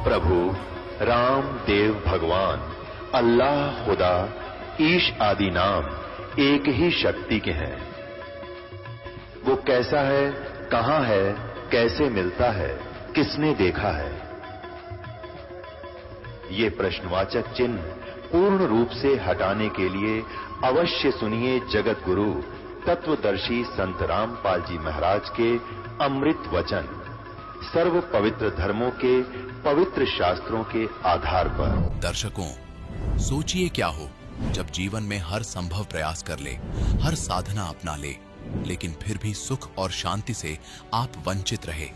प्रभु राम देव भगवान अल्लाह खुदा ईश आदि नाम एक ही शक्ति के हैं। वो कैसा है, कहां है, कैसे मिलता है, किसने देखा है? ये प्रश्नवाचक चिन्ह पूर्ण रूप से हटाने के लिए अवश्य सुनिए जगत गुरु तत्वदर्शी संत रामपाल जी महाराज के अमृत वचन, सर्व पवित्र धर्मों के पवित्र शास्त्रों के आधार पर। दर्शकों, सोचिए क्या हो जब जीवन में हर संभव प्रयास कर ले, हर साधना अपना ले, लेकिन फिर भी सुख और शांति से आप वंचित रहे।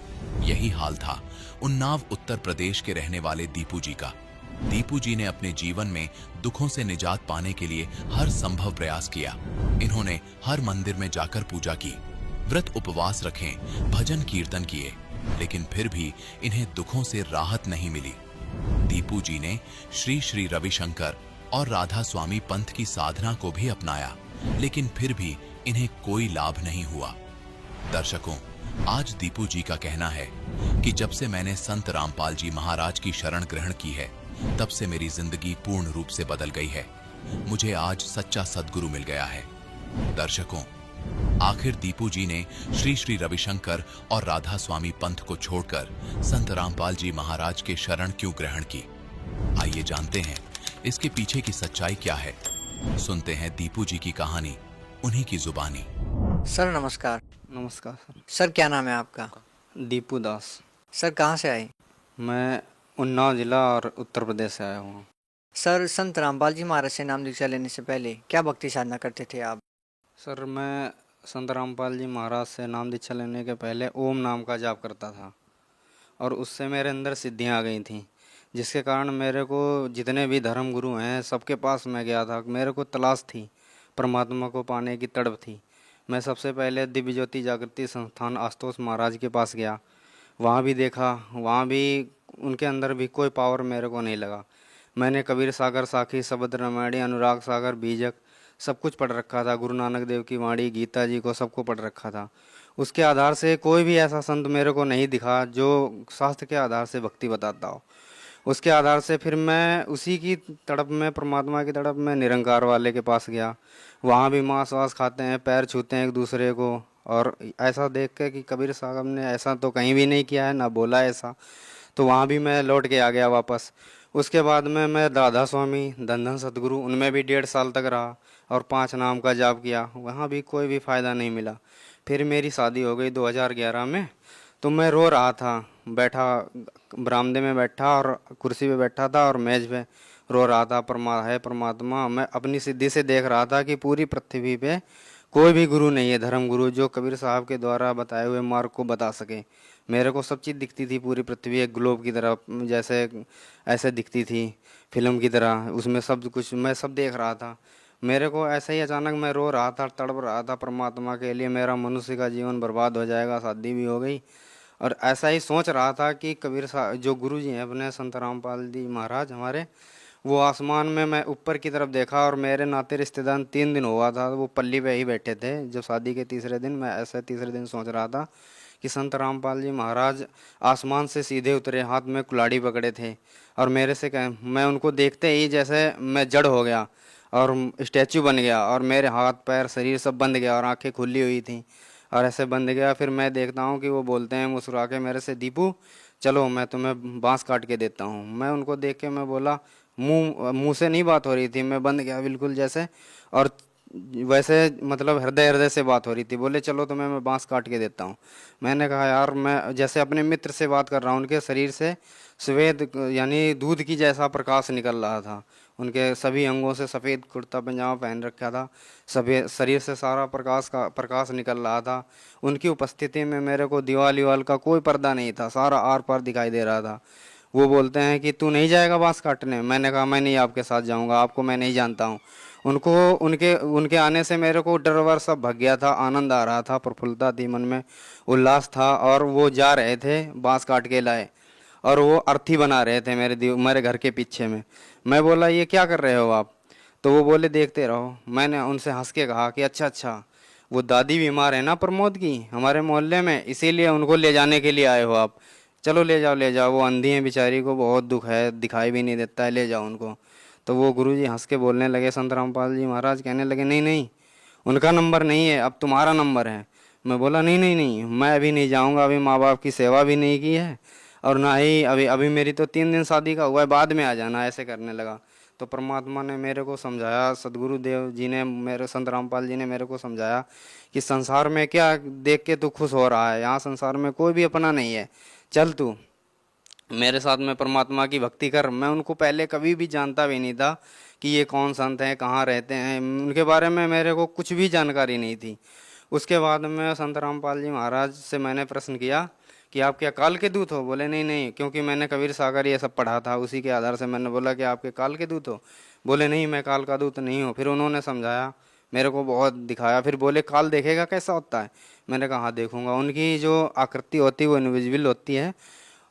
यही हाल था उन्नाव उत्तर प्रदेश के रहने वाले दीपू जी का। दीपू जी ने अपने जीवन में दुखों से निजात पाने के लिए हर संभव प्रयास किया। इन्होंने हर मंदिर में जाकर पूजा की, व्रत उपवास रखे, भजन कीर्तन किए, लेकिन फिर भी इन्हें दुखों से राहत नहीं मिली। दीपू जी ने श्री श्री रविशंकर और राधा स्वामी पंथ की साधना को भी अपनाया, लेकिन फिर भी इन्हें कोई लाभ नहीं हुआ। दर्शकों, आज दीपू जी का कहना है कि जब से मैंने संत रामपाल जी महाराज की शरण ग्रहण की है, तब से मेरी जिंदगी पूर्ण रूप से बदल गई है। मुझे आज सच्चा सद्गुरु मिल गया है। दर्शकों, आखिर दीपू जी ने श्री श्री रविशंकर और राधा स्वामी पंथ को छोड़कर संत रामपाल जी महाराज के शरण क्यों ग्रहण की? आइए जानते हैं इसके पीछे की सच्चाई क्या है। सुनते हैं दीपू जी की कहानी, उन्हीं की जुबानी। सर नमस्कार। नमस्कार सर। सर क्या नाम है आपका? दीपू दास। सर कहाँ से आए? मैं उन्नाव जिला और उत्तर प्रदेश से आया हूँ। सर संत रामपाल जी महाराज से नाम दीक्षा लेने से पहले क्या भक्ति साधना करते थे आप? सर मैं संत रामपाल जी महाराज से नाम दीक्षा लेने के पहले ओम नाम का जाप करता था, और उससे मेरे अंदर सिद्धियाँ आ गई थीं, जिसके कारण मेरे को जितने भी धर्म गुरु हैं सबके पास मैं गया था। मेरे को तलाश थी, परमात्मा को पाने की तड़प थी। मैं सबसे पहले दिव्य ज्योति जागृति संस्थान आशुतोष महाराज के पास गया, वहाँ भी देखा, वहाँ भी उनके अंदर भी कोई पावर मेरे को नहीं लगा। मैंने कबीर सागर, साखी, शबद रामायणी, अनुराग सागर, बीजक सब कुछ पढ़ रखा था। गुरु नानक देव की वाणी, गीता जी को सबको पढ़ रखा था। उसके आधार से कोई भी ऐसा संत मेरे को नहीं दिखा जो शास्त्र के आधार से भक्ति बताता हो। उसके आधार से फिर मैं उसी की तड़प में, परमात्मा की तड़प में निरंकार वाले के पास गया। वहाँ भी मांस वास खाते हैं, पैर छूते हैं एक दूसरे को, और ऐसा देख के कि कबीर साहब ने ऐसा तो कहीं भी नहीं किया है, ना बोला ऐसा, तो वहाँ भी मैं लौट के आ गया वापस। उसके बाद में मैं राधा स्वामी, धन सतगुरु, उनमें भी 1.5 साल तक रहा और 5 नाम का जाप किया। वहाँ भी कोई भी फ़ायदा नहीं मिला। फिर मेरी शादी हो गई 2011 में। तो मैं रो रहा था, बैठा बरामदे में बैठा और कुर्सी पे बैठा था और मेज पे रो रहा था, परमात्मा, मैं अपनी सिद्धि से देख रहा था कि पूरी पृथ्वी पे कोई भी गुरु नहीं है, धर्म गुरु, जो कबीर साहब के द्वारा बताए हुए मार्ग को बता सके। मेरे को सब चीज़ दिखती थी, पूरी पृथ्वी एक ग्लोब की तरह, जैसे ऐसे दिखती थी फिल्म की तरह, उसमें सब कुछ मैं सब देख रहा था। मेरे को ऐसे ही अचानक मैं रो रहा था, तड़प रहा था परमात्मा के लिए। मेरा मनुष्य का जीवन बर्बाद हो जाएगा, शादी भी हो गई, और ऐसा ही सोच रहा था कि कबीर साहब जो गुरु जी हैं अपने संत रामपाल जी महाराज हमारे, वो आसमान में मैं ऊपर की तरफ देखा, और मेरे नाते रिश्तेदार 3 दिन हुआ था, वो पल्ली पे ही बैठे थे। जब शादी के तीसरे दिन, मैं ऐसे तीसरे दिन सोच रहा था कि संत रामपाल जी महाराज आसमान से सीधे उतरे, हाथ में कुल्हाड़ी पकड़े थे, और मेरे से मैं उनको देखते ही जैसे मैं जड़ हो गया और स्टैचू बन गया, और मेरे हाथ पैर शरीर सब बंद गया और आंखें खुली हुई थी और ऐसे बंद गया। फिर मैं देखता हूँ कि वो बोलते हैं मुस्कुरा के मेरे से, दीपू चलो मैं तुम्हें बांस काट के देता हूँ। मैं उनको देख के मैं बोला, मुंह से नहीं बात हो रही थी, मैं बंद गया बिल्कुल जैसे, और वैसे मतलब हृदय से बात हो रही थी। बोले चलो तुम्हें मैं बांस काट के देता हूँ। मैंने कहा यार, मैं जैसे अपने मित्र से बात कर रहा हूँ, उनके शरीर से श्वेत यानी दूध की जैसा प्रकाश निकल रहा था। उनके सभी अंगों से सफ़ेद कुर्ता पजामा पहन रखा था, सभी शरीर से सारा प्रकाश निकल रहा था। उनकी उपस्थिति में मेरे को दीवाल का कोई पर्दा नहीं था, सारा आर पार दिखाई दे रहा था। वो बोलते हैं कि तू नहीं जाएगा बांस काटने? मैंने कहा मैं नहीं आपके साथ जाऊंगा, आपको मैं नहीं जानता हूँ। उनके आने से मेरे को डर वर सब भग गया था, आनंद आ रहा था, प्रफुल्लता थी, मन में उल्लास था। और वो जा रहे थे, बांस काट के लाए, और वो अर्थी बना रहे थे मेरे घर के पीछे में। मैं बोला ये क्या कर रहे हो आप? तो वो बोले देखते रहो। मैंने उनसे हंस के कहा कि अच्छा, वो दादी बीमार है ना प्रमोद की, हमारे मोहल्ले में, इसीलिए उनको ले जाने के लिए आए हो आप? चलो ले जाओ ले जाओ, वो अंधी है बेचारी को बहुत दुख है, दिखाई भी नहीं देता है, ले जाओ उनको। तो वो गुरुजी हंस के बोलने लगे, संत रामपाल जी महाराज कहने लगे नहीं नहीं, उनका नंबर नहीं है, अब तुम्हारा नंबर है। मैं बोला नहीं नहीं नहीं, मैं अभी नहीं जाऊंगा, अभी माँ बाप की सेवा भी नहीं की है, और ना ही अभी अभी मेरी तो 3 दिन शादी का हुआ है, बाद में आ जाना, ऐसे करने लगा। तो परमात्मा ने मेरे को समझाया, सदगुरु देव जी ने, मेरे संत रामपाल जी ने मेरे को समझाया कि संसार में क्या देख के तू खुश हो रहा है, यहाँ संसार में कोई भी अपना नहीं है, चल तू मेरे साथ में परमात्मा की भक्ति कर। मैं उनको पहले कभी भी जानता भी नहीं था कि ये कौन संत हैं, कहाँ रहते हैं, उनके बारे में मेरे को कुछ भी जानकारी नहीं थी। उसके बाद में संत रामपाल जी महाराज से मैंने प्रश्न किया कि आप क्या काल के दूत हो? बोले नहीं नहीं, क्योंकि मैंने कबीर सागर ये सब पढ़ा था, उसी के आधार से मैंने बोला कि आपके काल के दूत हो? बोले नहीं, मैं काल का दूत नहीं हूँ। फिर उन्होंने समझाया, मेरे को बहुत दिखाया, फिर बोले काल देखेगा कैसा होता है? मैंने कहा हाँ देखूंगा। उनकी जो आकृति होती है वो इनविजिबल होती है,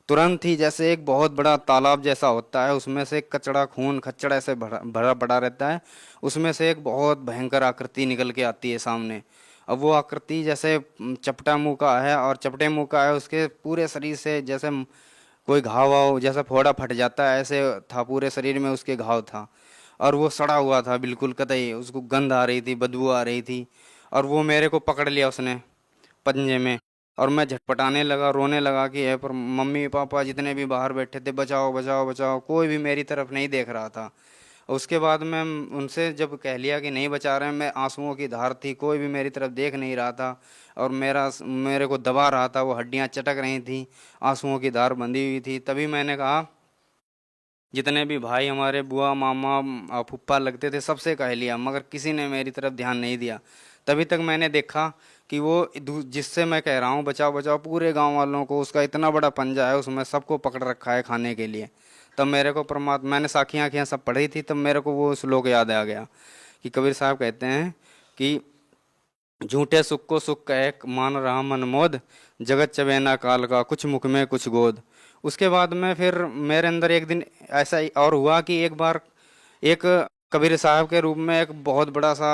तुरंत ही जैसे एक बहुत बड़ा तालाब जैसा होता है, उसमें से कचड़ा खून खच्चड़ ऐसे भरा पड़ा रहता है, उसमें से एक बहुत भयंकर आकृति निकल के आती है सामने। अब वो आकृति जैसे चपटा मुंह का है, और चपटे मुंह का है, उसके पूरे शरीर से जैसे कोई घाव वाव जैसा फोड़ा फट जाता है ऐसे था, पूरे शरीर में उसके घाव था, और वो सड़ा हुआ था बिल्कुल कतई, उसको गंध आ रही थी, बदबू आ रही थी। और वो मेरे को पकड़ लिया उसने पंजे में, और मैं झटपटाने लगा, रोने लगा कि है पर मम्मी पापा जितने भी बाहर बैठे थे, बचाओ बचाओ बचाओ, कोई भी मेरी तरफ नहीं देख रहा था। उसके बाद मैं उनसे जब कह लिया कि नहीं बचा रहे हैं, मैं आंसुओं की धार थी, कोई भी मेरी तरफ देख नहीं रहा था, और मेरे को दबा रहा था, वो हड्डियां चटक रही थी, आंसुओं की धार बंधी हुई थी। तभी मैंने कहा, जितने भी भाई हमारे बुआ मामा फूफा लगते थे सबसे कह लिया, मगर किसी ने मेरी तरफ ध्यान नहीं दिया। तभी तक मैंने देखा कि वो जिससे मैं कह रहा हूँ बचाओ बचाओ, पूरे गांव वालों को, उसका इतना बड़ा पंजा है, उसमें सबको पकड़ रखा है खाने के लिए। तब मेरे को परमात्मा, मैंने साखियाँ आखियाँ सब पढ़ी थी, तब मेरे को वो श्लोक याद आ गया कि कबीर साहब कहते हैं कि झूठे सुख को सुख कह मान रहा मन मोद, जगत चबेना काल का कुछ मुख में कुछ गोद। उसके बाद में फिर मेरे अंदर एक दिन ऐसा ही और हुआ कि एक बार एक कबीर साहब के रूप में एक बहुत बड़ा सा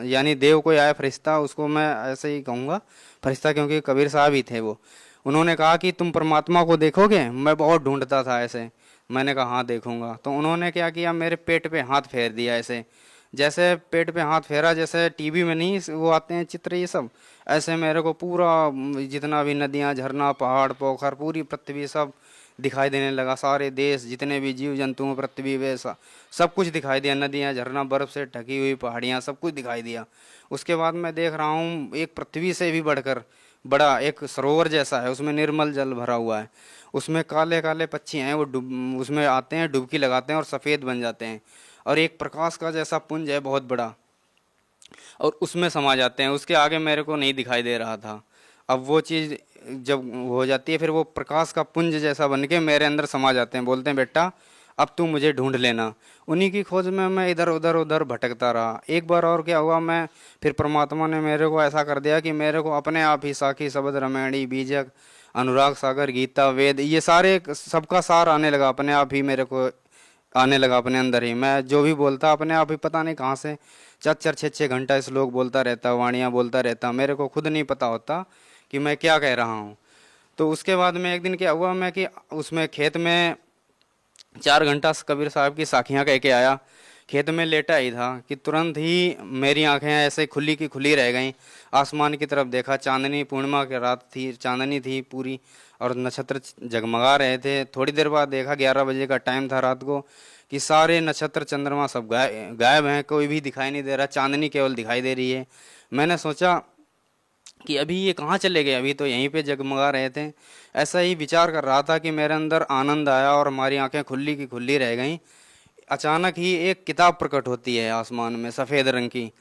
यानी देव कोई आया, फरिश्ता, उसको मैं ऐसे ही कहूँगा फरिश्ता, क्योंकि कबीर साहब ही थे वो। उन्होंने कहा कि तुम परमात्मा को देखोगे? मैं बहुत ढूंढता था ऐसे। मैंने कहा हाँ देखूंगा। तो उन्होंने क्या किया, मेरे पेट पे हाथ फेर दिया ऐसे, जैसे पेट पे हाथ फेरा, जैसे टीवी में नहीं वो आते हैं चित्र ये सब, ऐसे मेरे को पूरा जितना भी नदियाँ झरना पहाड़ पोखर पूरी पृथ्वी सब दिखाई देने लगा, सारे देश जितने भी जीव जंतु पृथ्वी पे सब कुछ दिखाई दिया, नदियाँ झरना बर्फ से ढकी हुई पहाड़ियाँ सब कुछ दिखाई दिया। उसके बाद मैं देख रहा हूँ एक पृथ्वी से भी बढ़कर बड़ा एक सरोवर जैसा है, उसमें निर्मल जल भरा हुआ है, उसमें काले काले पक्षी हैं, वो उसमें आते हैं, डुबकी लगाते हैं और सफ़ेद बन जाते हैं, और एक प्रकाश का जैसा पुंज है बहुत बड़ा, और उसमें समा जाते हैं। उसके आगे मेरे को नहीं दिखाई दे रहा था। अब वो चीज़ जब हो जाती है, फिर वो प्रकाश का पुंज जैसा बन के मेरे अंदर समा जाते हैं, बोलते हैं बेटा अब तू मुझे ढूंढ लेना। उन्हीं की खोज में मैं इधर उधर भटकता रहा। एक बार और क्या हुआ, मैं फिर परमात्मा ने मेरे को ऐसा कर दिया कि मेरे को अपने आप ही साखी शब्द रमैणी बीजक अनुराग सागर गीता वेद ये सारे सबका सार आने लगा, अपने आप ही मेरे को आने लगा अपने अंदर ही। मैं जो भी बोलता अपने आप ही पता नहीं कहाँ से 4-4 6-6 घंटा श्लोक बोलता रहता, वाणियाँ बोलता रहता, मेरे को खुद नहीं पता होता कि मैं क्या कह रहा हूँ। तो उसके बाद में एक दिन क्या हुआ, मैं कि उसमें खेत में 4 घंटा कबीर साहब की साखियाँ कह के आया, खेत में लेटा ही था कि तुरंत ही मेरी आंखें ऐसे खुली की खुली रह गईं। आसमान की तरफ देखा, चांदनी पूर्णिमा की रात थी, चांदनी थी पूरी और नक्षत्र जगमगा रहे थे। थोड़ी देर बाद देखा 11 बजे का टाइम था रात को कि सारे नक्षत्र चंद्रमा सब गायब हैं, कोई भी दिखाई नहीं दे रहा, चांदनी केवल दिखाई दे रही है। मैंने सोचा कि अभी ये कहाँ चले गए, अभी तो यहीं पे जगमगा रहे थे। ऐसा ही विचार कर रहा था कि मेरे अंदर आनंद आया और हमारी आंखें खुली की खुली रह गईं। अचानक ही एक किताब प्रकट होती है आसमान में सफ़ेद रंग की,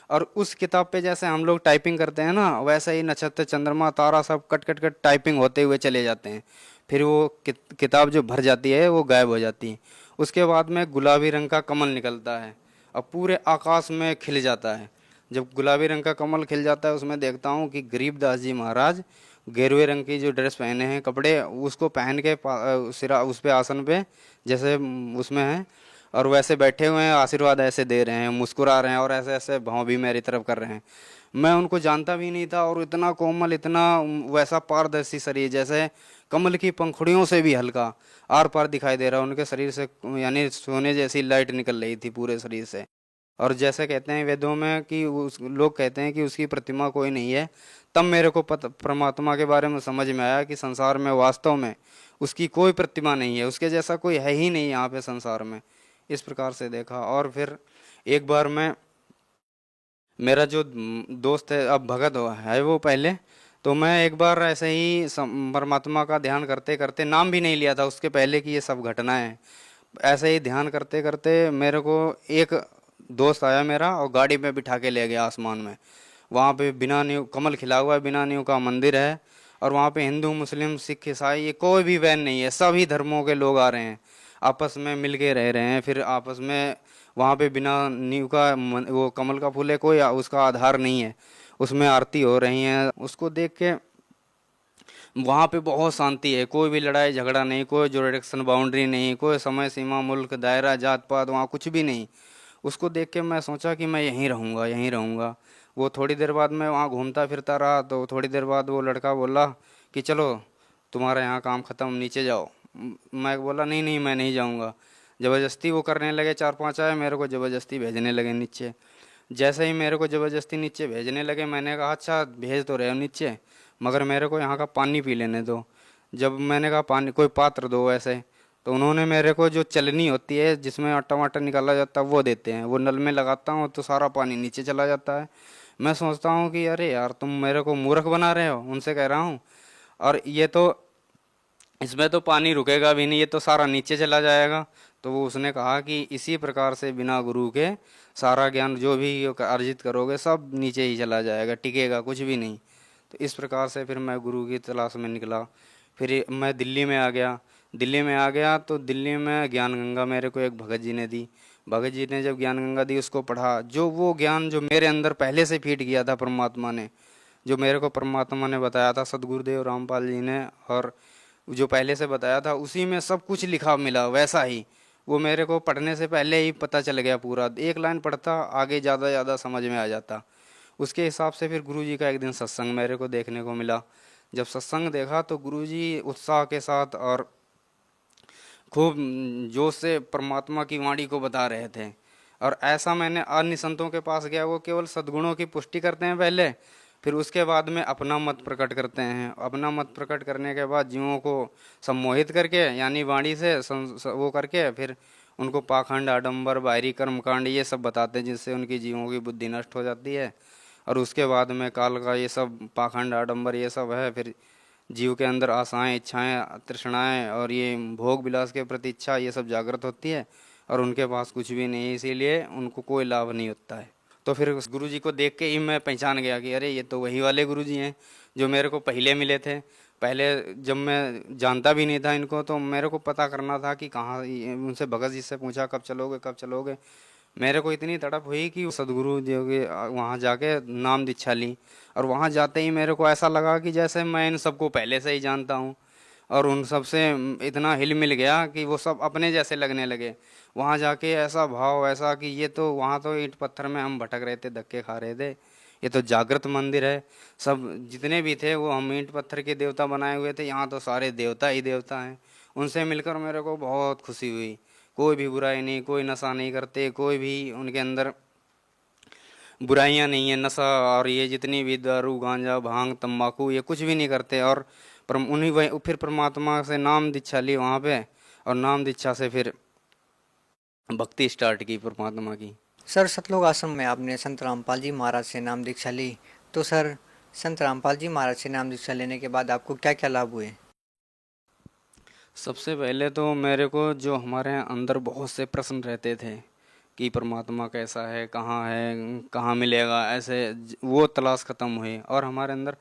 और उस किताब पे जैसे हम लोग टाइपिंग करते हैं ना, वैसे ही नक्षत्र चंद्रमा तारा सब कट कट कट टाइपिंग होते हुए चले जाते हैं। फिर वो किताब जो भर जाती है वो गायब हो जाती है। उसके बाद में गुलाबी रंग का कमल निकलता है और पूरे आकाश में खिल जाता है। जब गुलाबी रंग का कमल खिल जाता है उसमें देखता हूँ कि गरीबदास जी महाराज गेरुए रंग की जो ड्रेस पहने हैं, कपड़े उसको पहन के सिरा उस पे आसन पे जैसे उसमें है, और वैसे बैठे हुए हैं, आशीर्वाद ऐसे दे रहे हैं, मुस्कुरा रहे हैं और ऐसे ऐसे भाव भी मेरी तरफ कर रहे हैं। मैं उनको जानता भी नहीं था और इतना कोमल, इतना वैसा पारदर्शी शरीर, जैसे कमल की पंखुड़ियों से भी हल्का आर पार दिखाई दे रहा उनके शरीर से, यानी सोने जैसी लाइट निकल रही थी पूरे शरीर से। और जैसे कहते हैं वेदों में कि उस लोग कहते हैं कि उसकी प्रतिमा कोई नहीं है, तब मेरे को परमात्मा के बारे में समझ में आया कि संसार में वास्तव में उसकी कोई प्रतिमा नहीं है, उसके जैसा कोई है ही नहीं यहाँ पे संसार में। इस प्रकार से देखा। और फिर एक बार मैं, मेरा जो दोस्त है अब भगत है वो पहले, तो मैं एक बार ऐसे ही परमात्मा का ध्यान करते करते, नाम भी नहीं लिया था उसके पहले कि ये सब घटनाएं हैं, ऐसे ही ध्यान करते करते मेरे को एक दोस्त आया मेरा और गाड़ी में बिठा के ले गया आसमान में। वहाँ पे बिना नींव, कमल खिला हुआ है, बिना नींव का मंदिर है और वहाँ पे हिंदू मुस्लिम सिख ईसाई ये कोई भी वैन नहीं है, सभी धर्मों के लोग आ रहे हैं, आपस में मिल के रह रहे हैं। फिर आपस में वहाँ पे बिना नींव का वो कमल का फूल है, कोई उसका आधार नहीं है, उसमें आरती हो रही है। उसको देख के वहाँ पे बहुत शांति है, कोई भी लड़ाई झगड़ा नहीं, कोई जुरिडिक्शन बाउंड्री नहीं, कोई समय सीमा, मुल्क, दायरा, जात पात, वहाँ कुछ भी नहीं। उसको देख के मैं सोचा कि मैं यहीं रहूँगा, यहीं रहूँगा। वो थोड़ी देर बाद मैं वहाँ घूमता फिरता रहा, तो थोड़ी देर बाद वो लड़का बोला कि चलो तुम्हारा यहाँ काम ख़त्म, नीचे जाओ। मैं बोला नहीं नहीं मैं नहीं जाऊँगा। ज़बरदस्ती वो करने लगे, 4-5 आए, मेरे को ज़बरदस्ती भेजने लगे नीचे। जैसे ही मेरे को ज़बरदस्ती नीचे भेजने लगे, मैंने कहा अच्छा भेज तो रहे हो नीचे, मगर मेरे को यहाँ का पानी पी लेने दो। जब मैंने कहा पानी, कोई पात्र दो ऐसे, तो उन्होंने मेरे को जो चलनी होती है जिसमें आटा वाटा निकाला जाता है वो देते हैं। वो नल में लगाता हूँ तो सारा पानी नीचे चला जाता है। मैं सोचता हूँ कि अरे यार तुम मेरे को मूर्ख बना रहे हो, उनसे कह रहा हूँ, और ये तो इसमें तो पानी रुकेगा भी नहीं, ये तो सारा नीचे चला जाएगा। तो वो उसने कहा कि इसी प्रकार से बिना गुरु के सारा ज्ञान जो भी अर्जित करोगे सब नीचे ही चला जाएगा, टिकेगा कुछ भी नहीं। तो इस प्रकार से फिर मैं गुरु की तलाश में निकला। फिर मैं दिल्ली में आ गया। दिल्ली में आ गया तो दिल्ली में ज्ञान गंगा मेरे को एक भगत जी ने दी। भगत जी ने जब ज्ञान गंगा दी, उसको पढ़ा, जो वो ज्ञान जो मेरे अंदर पहले से फीट गया था परमात्मा ने, जो मेरे को परमात्मा ने बताया था, सदगुरुदेव रामपाल जी ने, और जो पहले से बताया था उसी में सब कुछ लिखा मिला वैसा ही। वो मेरे को पढ़ने से पहले ही पता चल गया पूरा, एक लाइन पढ़ता आगे ज़्यादा समझ में आ जाता। उसके हिसाब से फिर गुरुजी का एक दिन सत्संग मेरे को देखने को मिला। जब सत्संग देखा तो गुरुजी उत्साह के साथ और खूब जोश से परमात्मा की वाणी को बता रहे थे। और ऐसा मैंने अन्य संतों के पास गया, वो केवल सद्गुणों की पुष्टि करते हैं पहले, फिर उसके बाद में अपना मत प्रकट करते हैं। अपना मत प्रकट करने के बाद जीवों को सम्मोहित करके, यानी वाणी से वो करके, फिर उनको पाखंड, आडंबर, बाहरी कर्मकांड ये सब बताते हैं, जिससे उनकी जीवों की बुद्धि नष्ट हो जाती है। और उसके बाद में काल का ये सब पाखंड, आडंबर ये सब है, फिर जीव के अंदर आशाएं, इच्छाएं, तृष्णाएं और ये भोग विलास के प्रति इच्छा ये सब जागृत होती है, और उनके पास कुछ भी नहीं है, इसीलिए उनको कोई लाभ नहीं होता है। तो फिर उस गुरुजी को देख के ही मैं पहचान गया कि अरे ये तो वही वाले गुरुजी हैं जो मेरे को पहले मिले थे। पहले जब मैं जानता भी नहीं था इनको, तो मेरे को पता करना था कि कहाँ, उनसे भगत जी से पूछा कब चलोगे कब चलोगे। मेरे को इतनी तड़प हुई कि सदगुरु जी के वहाँ जाके नाम दीक्षा ली, और वहाँ जाते ही मेरे को ऐसा लगा कि जैसे मैं इन सबको पहले से ही जानता हूँ, और उन सब से इतना हिल मिल गया कि वो सब अपने जैसे लगने लगे। वहाँ जाके ऐसा भाव, ऐसा कि ये तो, वहाँ तो ईंट पत्थर में हम भटक रहे थे, धक्के खा रहे थे, ये तो जागृत मंदिर है। सब जितने भी थे वो हम ईंट पत्थर के देवता बनाए हुए थे, यहाँ तो सारे देवता ही देवता हैं। उनसे मिलकर मेरे को बहुत खुशी हुई। कोई भी बुराई नहीं, कोई नशा नहीं करते, कोई भी उनके अंदर बुराइयां नहीं है, नशा और ये जितनी भी दारू, गांजा, भांग, तंबाकू ये कुछ भी नहीं करते। और उन्हीं वही फिर परमात्मा से नाम दीक्षा ली वहाँ पे, और नाम दीक्षा से फिर भक्ति स्टार्ट की परमात्मा की। सर, सतलोक आश्रम में आपने संत रामपाल जी महाराज से नाम दीक्षा ली, तो सर संत रामपाल जी महाराज से नाम दीक्षा लेने के बाद आपको क्या क्या लाभ हुए? सबसे पहले तो मेरे को जो हमारे अंदर बहुत से प्रश्न रहते थे कि परमात्मा कैसा है, कहाँ मिलेगा, ऐसे वो तलाश ख़त्म हुई, और हमारे अंदर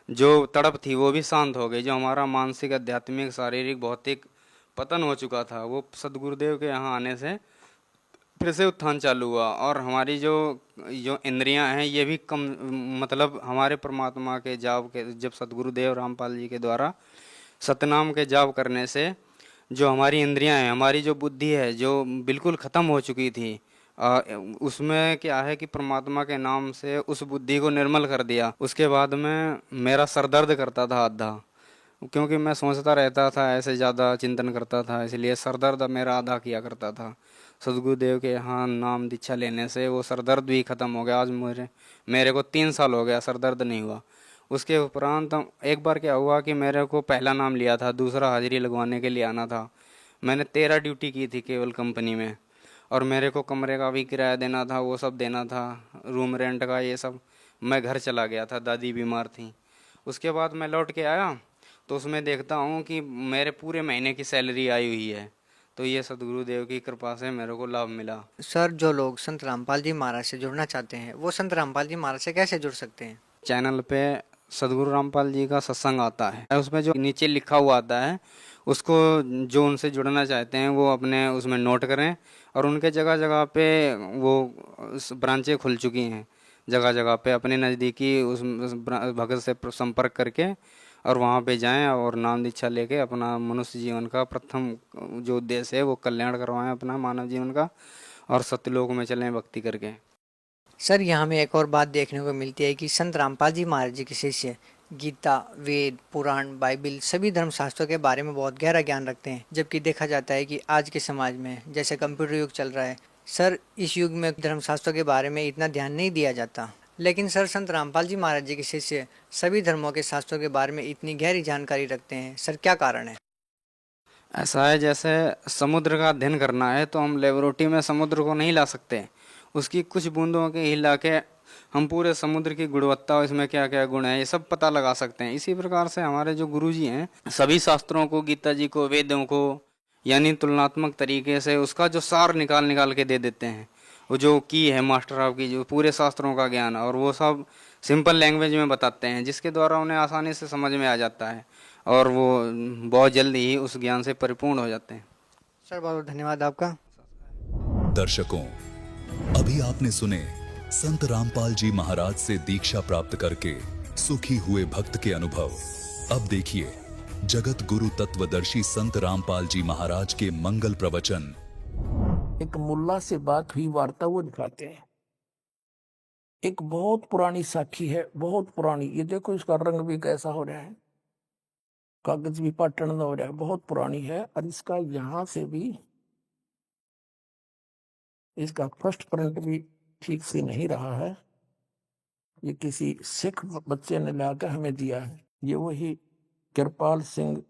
जो तड़प थी वो भी शांत हो गई। जो हमारा मानसिक, आध्यात्मिक, शारीरिक, भौतिक पतन हो चुका था, वो सदगुरुदेव के यहाँ आने से फिर से उत्थान चालू हुआ। और हमारी जो इंद्रियां हैं ये भी कम, मतलब हमारे परमात्मा के जाप के, जब सदगुरुदेव रामपाल जी के द्वारा सतनाम के जाप करने से जो हमारी इंद्रियां हैं, हमारी जो बुद्धि है जो बिल्कुल ख़त्म हो चुकी थी, उसमें क्या है कि परमात्मा के नाम से उस बुद्धि को निर्मल कर दिया। उसके बाद में मेरा सर दर्द करता था आधा, क्योंकि मैं सोचता रहता था, ऐसे ज़्यादा चिंतन करता था, इसलिए सर दर्द मेरा आधा किया करता था। सदगुरुदेव के यहाँ नाम दीक्षा लेने से वो सर दर्द भी ख़त्म हो गया। आज मेरे को 3 साल हो गया, सर दर्द नहीं हुआ। उसके उपरांत एक बार क्या हुआ कि मेरे को पहला नाम लिया था, दूसरा हाजिरी लगवाने के लिए आना था। मैंने 13 ड्यूटी की थी केवल कंपनी में, और मेरे को कमरे का भी किराया देना था, वो सब देना था, रूम रेंट का ये सब। मैं घर चला गया था, दादी बीमार थी। उसके बाद मैं लौट के आया तो उसमें देखता हूँ कि मेरे पूरे महीने की सैलरी आई हुई है। तो ये सदगुरुदेव की कृपा से मेरे को लाभ मिला। सर, जो लोग संत रामपाल जी महाराज से जुड़ना चाहते हैं वो संत रामपाल जी महाराज से कैसे जुड़ सकते हैं? चैनल पे सदगुरु रामपाल जी का सत्संग आता है, उसमें जो नीचे लिखा हुआ आता है उसको, जो उनसे जुड़ना चाहते हैं वो अपने उसमें नोट करें। और उनके जगह जगह पे वो ब्रांचें खुल चुकी हैं, जगह जगह पे अपने नज़दीकी उस भगत से संपर्क करके और वहाँ पे जाएं और नाम दीक्षा लेके अपना मनुष्य जीवन का प्रथम जो उद्देश्य है वो कल्याण करवाएं अपना मानव जीवन का, और सत्यलोक में चलें भक्ति करके। सर, यहाँ में एक और बात देखने को मिलती है कि संत रामपाल जी महाराज जी के शिष्य गीता, वेद, पुराण, बाइबिल सभी धर्मशास्त्रों के बारे में बहुत गहरा ज्ञान रखते हैं, जबकि देखा जाता है कि आज के समाज में जैसे कंप्यूटर युग चल रहा है, सर इस युग में धर्मशास्त्रों के बारे में इतना ध्यान नहीं दिया जाता। लेकिन सर, संत रामपाल जी महाराज जी के शिष्य सभी धर्मों के शास्त्रों के बारे में इतनी गहरी जानकारी रखते हैं, सर क्या कारण है? ऐसा है, जैसे समुद्र का अध्ययन करना है तो हम लेबोरेटरी में समुद्र को नहीं ला सकते, उसकी कुछ बूंदों के हिला के हम पूरे समुद्र की गुणवत्ता और इसमें क्या क्या गुण है ये सब पता लगा सकते हैं। इसी प्रकार से हमारे जो गुरुजी हैं सभी शास्त्रों को, गीता जी को, वेदों को, यानी तुलनात्मक तरीके से उसका जो सार निकाल निकाल के दे देते हैं। वो जो की है मास्टर आपकी, जो पूरे शास्त्रों का ज्ञान, और वो सब सिंपल लैंग्वेज में बताते हैं, जिसके द्वारा उन्हें आसानी से समझ में आ जाता है और वो बहुत जल्दी ही उस ज्ञान से परिपूर्ण हो जाते हैं। सर, बहुत बहुत धन्यवाद आपका। दर्शकों, अभी आपने सुने संत रामपाल जी महाराज से दीक्षा प्राप्त करके सुखी हुए भक्त के अनुभव। अब देखिए जगत गुरु तत्वदर्शी संत रामपाल जी महाराज के मंगल प्रवचन। एक मुल्ला से बात हुई, वार्ता वो दिखाते हैं। एक बहुत पुरानी साखी है, बहुत पुरानी। ये देखो इसका रंग भी कैसा हो रहा है, कागज भी पाटन हो रहा है, बहुत पुरानी है। और इसका यहां से भी इसका फर्स्ट प्रिंट भी ठीक से नहीं रहा है। ये किसी सिख बच्चे ने लाकर हमें दिया है। ये वही कृपाल सिंह,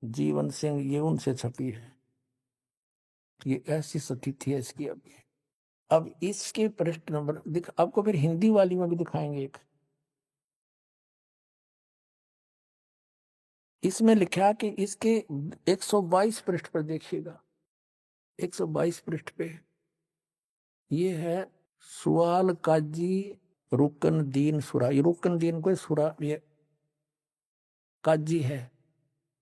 जीवन सिंह, ये उनसे छपी है। ये ऐसी स्थिति है इसकी। अब इसके पृष्ठ नंबर आपको फिर हिंदी वाली में भी दिखाएंगे। एक इसमें लिखा कि इसके 122 पृष्ठ पर देखिएगा, 122 पृष्ठ पे ये है सुआल काजी रुकन दीन सुरा। ये रुकन दीन को सुरा, ये काजी है।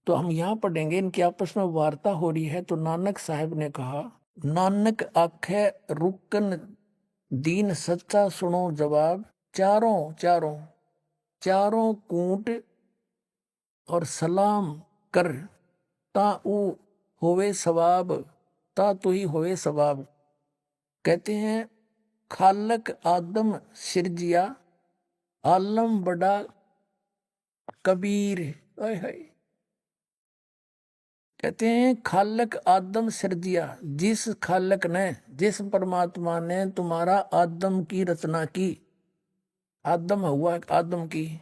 तो हम यहाँ पढ़ेंगे, इनकी आपस में वार्ता हो रही है। तो नानक साहब ने कहा, नानक आखे रुकन दीन सच्चा सुनो जवाब, चारों चारों चारों कूट और सलाम कर, ता ऊ होवे सवाब, ता तू ही होवे सवाब। कहते हैं खालक आदम सिरजिया, आलम बड़ा कबीर। कहते हैं खालक आदम सिरजिया, जिस खालक ने, जिस परमात्मा ने तुम्हारा आदम की रचना की, आदम हुआ आदम की,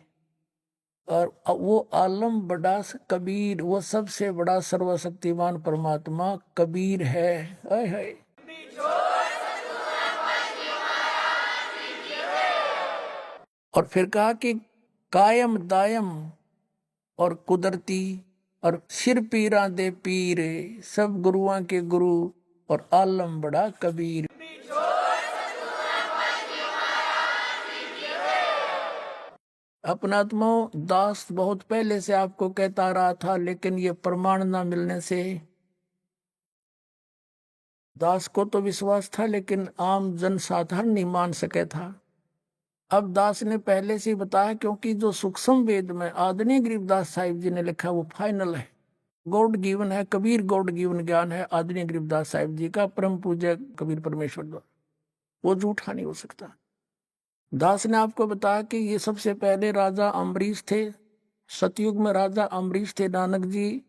और वो आलम बड़ा कबीर, वो सबसे बड़ा सर्वशक्तिमान परमात्मा कबीर है। है और फिर कहा कि कायम दायम और कुदरती और सिर पीरा दे पीर, सब गुरुआं के गुरु और आलम बड़ा कबीर। अपनात्मा दास बहुत पहले से आपको कहता रहा था, लेकिन ये प्रमाण ना मिलने से दास को तो विश्वास था, लेकिन आम जनसाधारण नहीं मान सके था। अब दास ने पहले से बताया, क्योंकि जो सूक्ष्म वेद में आदरणीय गरीबदास साहिब जी ने लिखा वो फाइनल है, गॉड गिवन है, कबीर गॉड गिवन ज्ञान है आदरणीय गरीबदास साहिब जी का, परम पूज्य कबीर परमेश्वर द्वारा, वो झूठा नहीं हो सकता। दास ने आपको बताया कि ये सबसे पहले राजा अम्बरीश थे, सतयुग में राजा अम्बरीश थे नानक जी,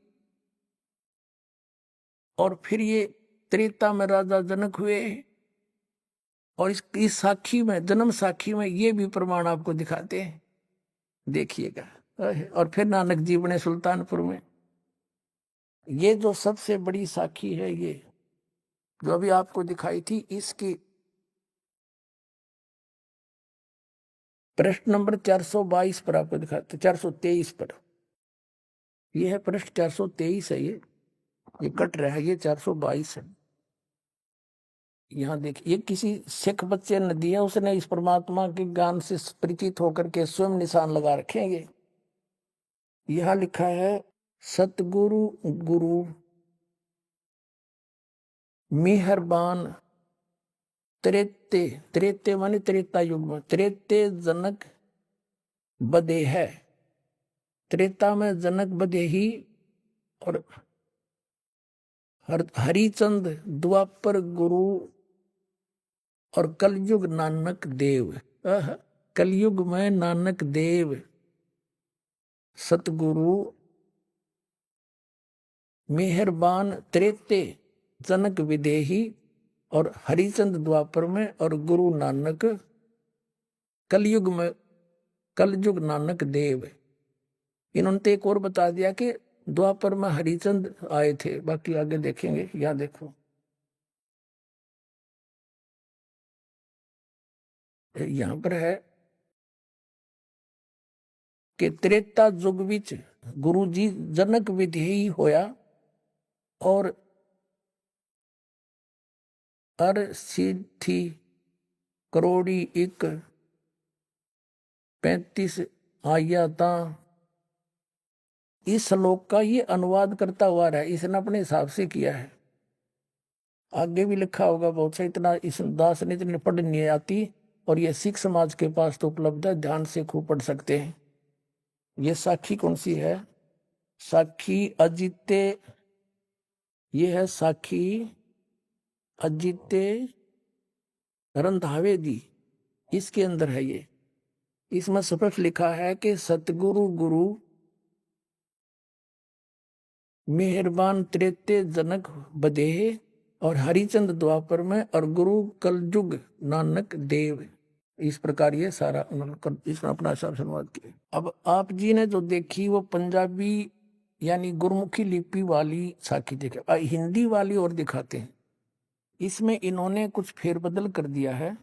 और फिर ये त्रेता में राजा जनक हुए, और इस साखी में, जन्म साखी में ये भी प्रमाण आपको दिखाते हैं, देखिएगा। और फिर नानक जी बने सुल्तानपुर में। ये जो सबसे बड़ी साखी है, ये जो अभी आपको दिखाई थी, इसकी पृष्ठ नंबर 422 पर आपको दिखाते, 423 पर, ये है पृष्ठ 423 है, ये कट रहा है, ये 422 है। यहाँ देखिए, ये किसी सिख बच्चे ने दिया, उसने इस परमात्मा के ज्ञान से परिचित होकर के स्वयं निशान लगा रखेंगे। यहाँ लिखा है सतगुरु गुरु मेहरबान त्रेते, त्रेते माने त्रेता युग में, त्रेते जनक बदे है, त्रेता में जनक बदे ही, और हरिचंद द्वापर गुरु, और कलयुग नानक देव। कलयुग में नानक देव सतगुरु मेहरबान त्रेते जनक विदेही, और हरिचंद द्वापर में, और गुरु नानक कलयुग में, कलयुग नानक देव। इन्होंने तो एक और बता दिया कि द्वापर में हरिचंद आए थे, बाकी आगे देखेंगे। यहाँ देखो, यहां पर है कि त्रेता युग विच गुरु जी जनक विधेयी होया, और अर सिद्धि करोड़ी एक 35 आया ता। इस श्लोक का ये अनुवाद करता हुआ रहा, इसने अपने हिसाब से किया है, आगे भी लिखा होगा बहुत सा, इतना इस दास ने इतनी पढ़ नहीं आती, और ये सिख समाज के पास तो उपलब्ध है, ध्यान से खूब पढ़ सकते हैं। ये साखी कौन सी है? साखी अजिते, ये है साखी अजिते रंधावे दी, इसके अंदर है ये। इसमें स्पष्ट लिखा है कि सतगुरु गुरु मेहरबान त्रेते जनक बदेह, और हरिचंद द्वापर में, और गुरु कलयुग नानक देव। इस प्रकार ये सारा उन्होंने इसमें अपना हिसाब से अनुवाद किया। अब आप जी ने जो देखी वो पंजाबी यानी गुरमुखी लिपि वाली साखी देखा, हिंदी वाली और दिखाते हैं। इसमें इन्होंने कुछ फेरबदल कर दिया है,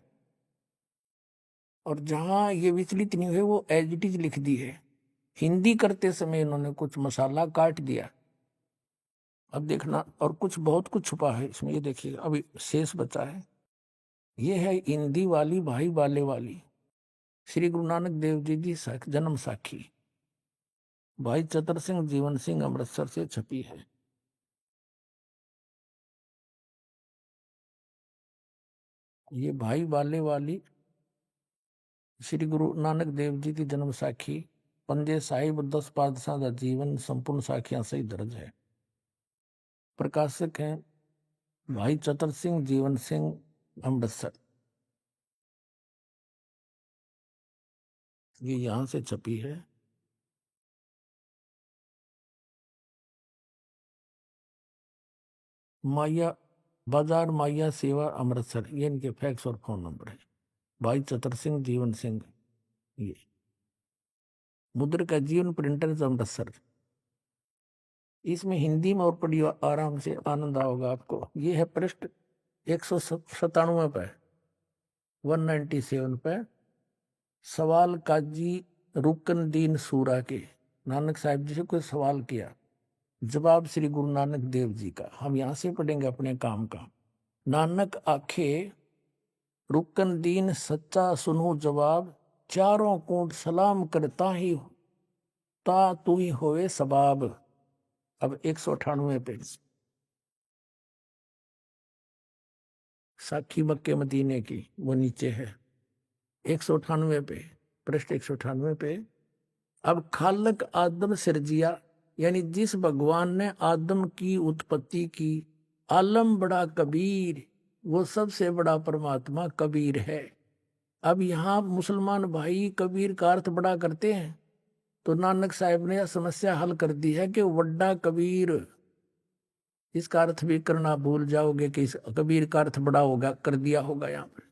और जहां ये विचलित नहीं हुए वो एज इट इज लिख दी है। हिंदी करते समय इन्होंने कुछ मसाला काट दिया, अब देखना, और कुछ बहुत कुछ छुपा है इसमें, ये देखिएगा अभी शेष बचा है। ये है हिंदी वाली, भाई बाले वाली, श्री गुरु नानक देव जी की जन्म साखी, भाई चतर सिंह जीवन सिंह अमृतसर से छपी है। ये भाई बाले वाली श्री गुरु नानक देव जी की जन्म साखी, पंजे साहिब 10 पातशाह का जीवन संपूर्ण साखियां सही दर्ज है। प्रकाशक हैं भाई चतर सिंह जीवन सिंह अमृतसर। ये यहां से छपी है। माया बाजार माया सेवा अमृतसर, ये इनके फैक्स और फोन नंबर है। भाई चतर सिंह जीवन सिंह, ये मुद्र का जीवन प्रिंटर्स अमृतसर। इसमें हिंदी में और पढ़ी आराम से आनंद आओगा आपको। ये है पृष्ठ 197 पे, 197 पे, सवाल काजी रुकनदीन सूरा के, नानक साहिब जी से कोई सवाल किया, जवाब श्री गुरु नानक देव जी का। हम यहां से पढ़ेंगे अपने काम का। नानक आखे रुकन दीन सच्चा सुनो जवाब, चारों कोट सलाम करता ही ता तू ही होवे सबाब। अब 198 पे साखी मक्के मदीने की, वो नीचे है 198 पे, पृष्ठ 198 पे। अब खालक आदम सिरजिया, यानी जिस भगवान ने आदम की उत्पत्ति की, आलम बड़ा कबीर, वो सबसे बड़ा परमात्मा कबीर है। अब यहाँ मुसलमान भाई कबीर का अर्थ बड़ा करते हैं, तो नानक साहब ने यह समस्या हल कर दी है कि वड्डा कबीर, इसका अर्थ भी करना भूल जाओगे कि इस कबीर का अर्थ बड़ा होगा, कर दिया होगा यहाँ पर।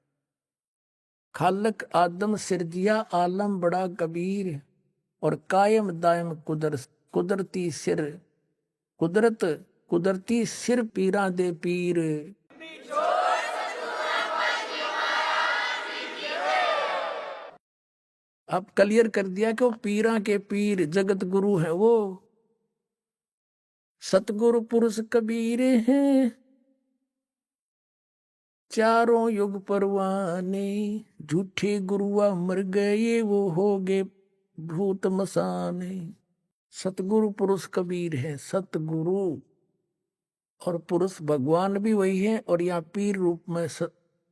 खालक आदम सिरजिया आलम बड़ा कबीर, और कायम दायम कुदरती सिर, कुदरती सिर पीरा दे पीर। अब क्लियर कर दिया कि वो पीरा के पीर जगत गुरु है, वो सतगुरु पुरुष कबीर हैं, चारों युग परवाने, झूठे गुरुआ मर गए वो हो गए भूत मसाने। सतगुरु पुरुष कबीर है, सतगुरु और पुरुष भगवान भी वही है, और यहाँ पीर रूप में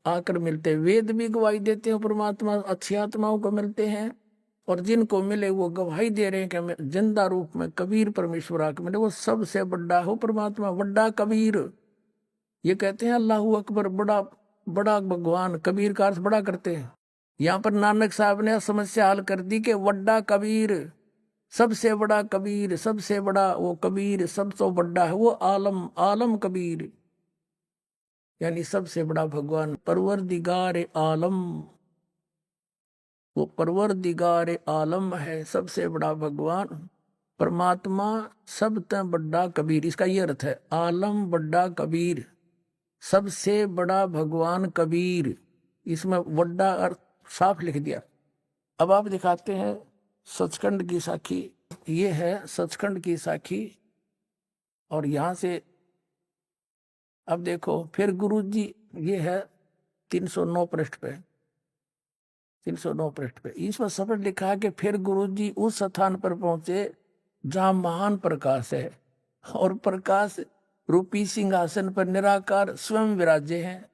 आकर मिलते हैं। वेद भी गवाही देते हैं परमात्मा अच्छी आत्माओं को मिलते हैं, और जिनको मिले वो गवाही दे रहे हैं कि जिंदा रूप में कबीर परमेश्वर आकर मिले, वो सबसे बड़ा हो परमात्मा, बड़ा कबीर। ये कहते हैं अल्लाह अकबर, बड़ा बड़ा भगवान, कबीर का अर्थ बड़ा करते हैं। यहाँ पर नानक साहब ने समस्या हल कर दी कि वड्डा कबीर, सबसे बड़ा कबीर, सबसे बड़ा वो कबीर, सबसे बड़ा है वो आलम, आलम कबीर, यानी सबसे बड़ा भगवान परवरदिगार आलम, वो परवरदिगार आलम है, सबसे बड़ा भगवान परमात्मा, सब तय बड़ा कबीर। इसका ये अर्थ है, आलम बड़ा कबीर, सबसे बड़ा भगवान कबीर। इसमें बड़ा अर्थ साफ लिख दिया। अब आप दिखाते हैं सचखंड की साखी, ये है सचखंड की साखी, और यहां से अब देखो फिर गुरु जी, ये है 309 पृष्ठ पे, 309 पृष्ठ पे इसमें शब्द लिखा है कि फिर गुरु जी उस स्थान पर पहुंचे जहां महान प्रकाश है, और प्रकाश रूपी सिंहासन पर निराकार स्वयं विराजे हैं।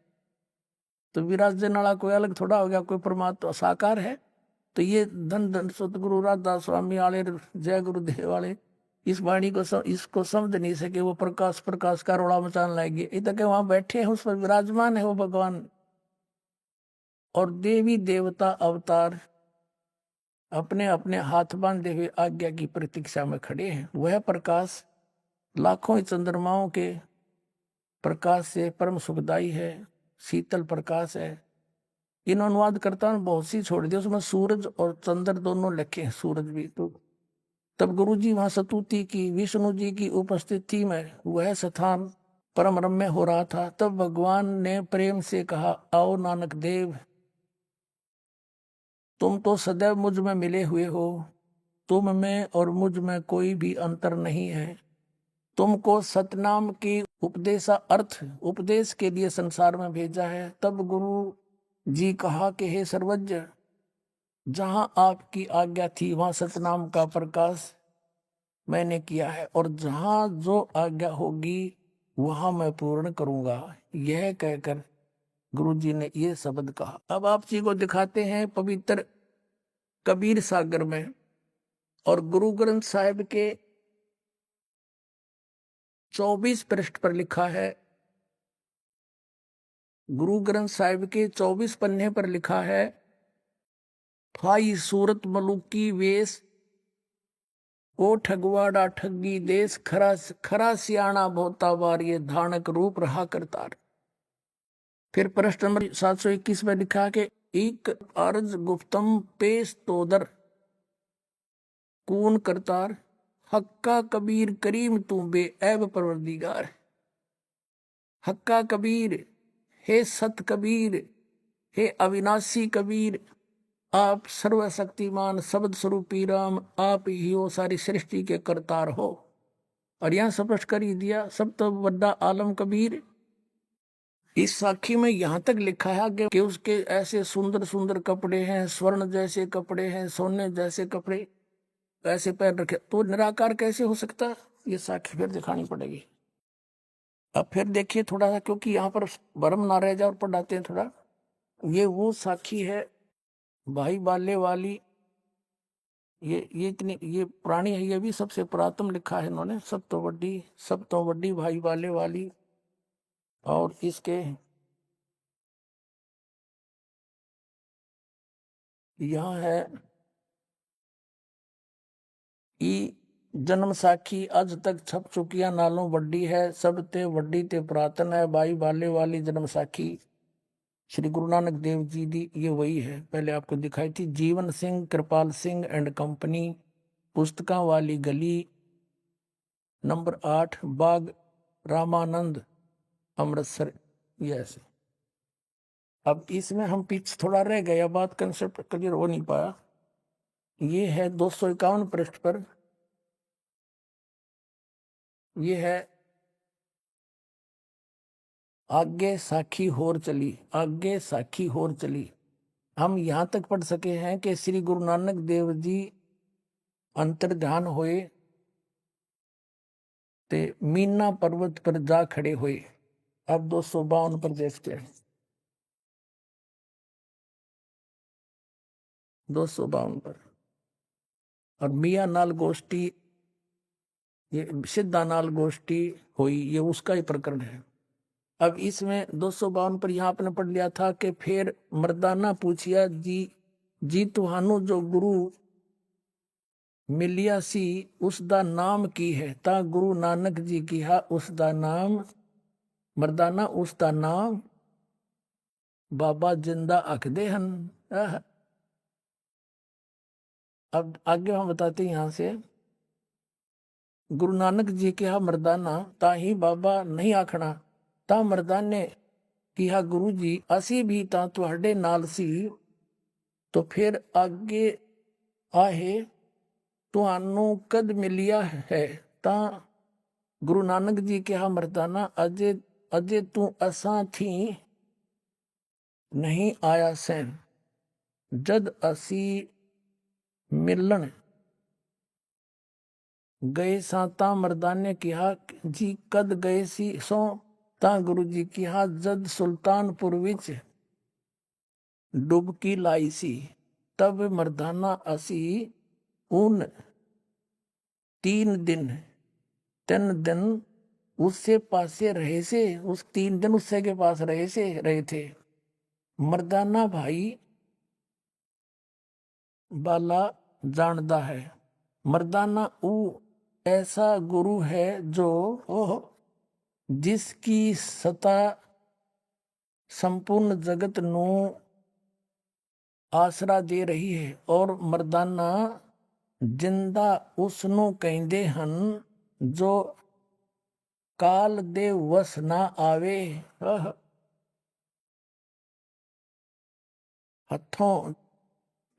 तो विराजन वाला कोई अलग थोड़ा हो गया, कोई परमात्मा साकार है। तो ये धन धन सतगुरु राधा स्वामी वाले, जय गुरुदेव वाले इस वाणी को इसको समझ नहीं सके, वो प्रकाश प्रकाश का रोड़ा मचाने लगे। इधर के वहां बैठे हैं, उस पर विराजमान है वो भगवान, और देवी देवता अवतार अपने अपने हाथ बांधे हुए आज्ञा की प्रतीक्षा में खड़े हैं। वह प्रकाश लाखों चंद्रमाओं के प्रकाश से परम सुखदाई है, शीतल प्रकाश है। इन अनुवाद करता हूं बहुत सी छोड़ दिया, उसमें सूरज और चंद्र दोनों लिखे हैं, सूरज भी। तो तब गुरु जी वहां स्तुति की, विष्णु जी की उपस्थिति में वह स्थान परम रम्य हो रहा था। तब भगवान ने प्रेम से कहा, आओ नानक देव, तुम तो सदैव मुझ में मिले हुए हो, तुम में और मुझ में कोई भी अंतर नहीं है। तुमको सतनाम की उपदेश के लिए संसार में भेजा है। तब गुरु जी कहा कि हे सर्वज्ञ, जहां आपकी आज्ञा थी वहां सतनाम का प्रकाश मैंने किया है, और जहां जो आज्ञा होगी वहां मैं पूर्ण करूंगा। यह कहकर गुरु जी ने ये शब्द कहा। अब आप जी को दिखाते हैं पवित्र कबीर सागर में, और गुरु ग्रंथ साहिब के 24 पृष्ठ पर लिखा है, गुरु ग्रंथ साहिब के 24 पन्ने पर लिखा है, फाई सूरत मलुकी वेश, ओ ठगवाड़ा ठगी देश, खरा सियाणा भोता बार, ये धानक रूप रहा करतार। फिर प्रश्न नंबर 721 में लिखा है कि एक अर्ज गुप्तम पेश तोदर कून करतार, हक्का कबीर करीम तू बे ऐब परवरदिगार। हक्का कबीर, हे सत कबीर, हे अविनाशी कबीर, आप सर्वशक्तिमान शब्द स्वरूपी राम, आप ही हो सारी सृष्टि के करतार हो। और यहां स्पष्ट कर ही दिया, सब तो बड़ा आलम कबीर। इस साखी में यहां तक लिखा है कि उसके ऐसे सुंदर सुंदर कपड़े हैं, स्वर्ण जैसे कपड़े हैं, सोने जैसे कपड़े ऐसे पहन रखे, तो निराकार कैसे हो सकता? ये साखी फिर दिखानी पड़ेगी। अब फिर देखिए थोड़ा सा, क्योंकि यहाँ पर भरम ना रह जाए और पढ़ाते हैं थोड़ा। ये वो साखी है भाई बाले वाली ये इतनी ये पुरानी है, ये भी सबसे पुरातन लिखा है इन्होंने, सब तो बड़ी भाई वाले वाली। और इसके यहाँ है ई जन्म साखी अज तक छप चुकिया नालों वड्डी है, सब ते वड्डी ते पुरातन है, भाई बाले वाली जन्म साखी श्री गुरु नानक देव जी दी। ये वही है, पहले आपको दिखाई थी। जीवन सिंह, कृपाल सिंह एंड कंपनी, पुस्तकां वाली गली, नंबर 8, बाग रामानंद, अमृतसर। यस, अब इसमें हम पीछे थोड़ा रह गए, बात कंसेप्ट क्लियर हो नहीं पाया। ये है 251 पृष्ठ पर, ये है आगे साखी होर चली, आगे साखी होर चली। हम यहां तक पढ़ सके हैं कि श्री गुरु नानक देव जी अंतर्ध्यान होए ते मीना पर्वत पर जा खड़े हुए। अब 252 पर देखते हैं, 252 पर। और मिया नाल गोष्ठी, ये सिद्धा नाल गोष्ठी हुई, ये उसका ही प्रकरण है। अब इसमें 252 पर यहाँ आपने पढ़ लिया था कि फिर मर्दाना पूछिया जी तुहानू जो गुरु मिलिया सी उसदा नाम की है, ता गुरु नानक जी किहा उसदा नाम, मर्दाना उसदा नाम बाबा जिंदा आखदे हन। अब आगे हम बताते हैं यहां से, गुरु नानक जी किहा मर्दाना ता ही बाबा नहीं आखना, ता मर्दाने किहा गुरु जी असी भी ता तुहाडे नाल सी। तो फिर आगे आहे तुहानू कद मिलिया है, ता गुरु नानक जी किहा मर्दाना अजे अजे तू असां थी नहीं आया सैन, जद असी मिलन गए सा, ता मर्दाने किहा जी कद गए सी सो, ता गुरु जी किहा जद सुल्तानपुर विच डुबकी लाई सी। तब मर्दाना असी उन 3 दिन उससे पासे रहे से, उस 3 दिन उससे के पास रहे थे। मर्दाना भाई बाला जानदा है, मर्दाना ऊ ऐसा गुरु है जो जिसकी सत्ता संपूर्ण जगत नू आसरा दे रही है, और मर्दाना जिंदा उसनू कहंदे हन जो काल दे वस ना आवे। हथों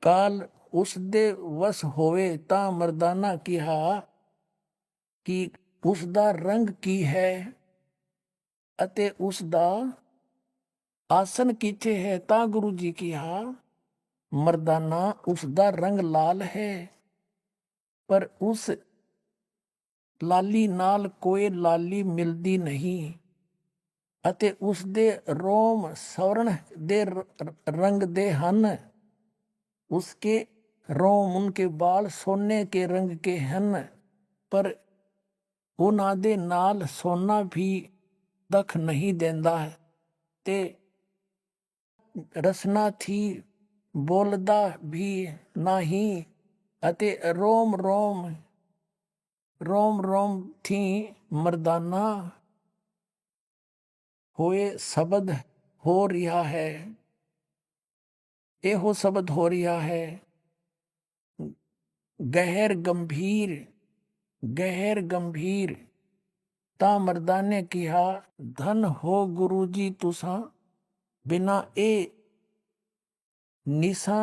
काल उस दे वस होवे, ता मर्दाना किहा कि उसदा रंग की है अते उसदा आसन किथे है, ता गुरु जी किहा मर्दाना उसदा रंग लाल है, पर उस लाली नाल कोई लाली मिलदी नहीं, अते उस दे रोम स्वर्ण दे रंग दे हन, उसके रोम उनके बाल सोने के रंग के हन, पर उन्हां दे नाल सोना भी दख नहीं देंदा है, ते रसना थी बोलदा भी नहीं, अते रोम रोम थी मर्दाना होए शब्द हो रिहा है, एहो शब्द हो रिहा है, गहर गंभीर। ता मर्दाने किहा धन हो गुरु जी तुसा, बिना ए निशा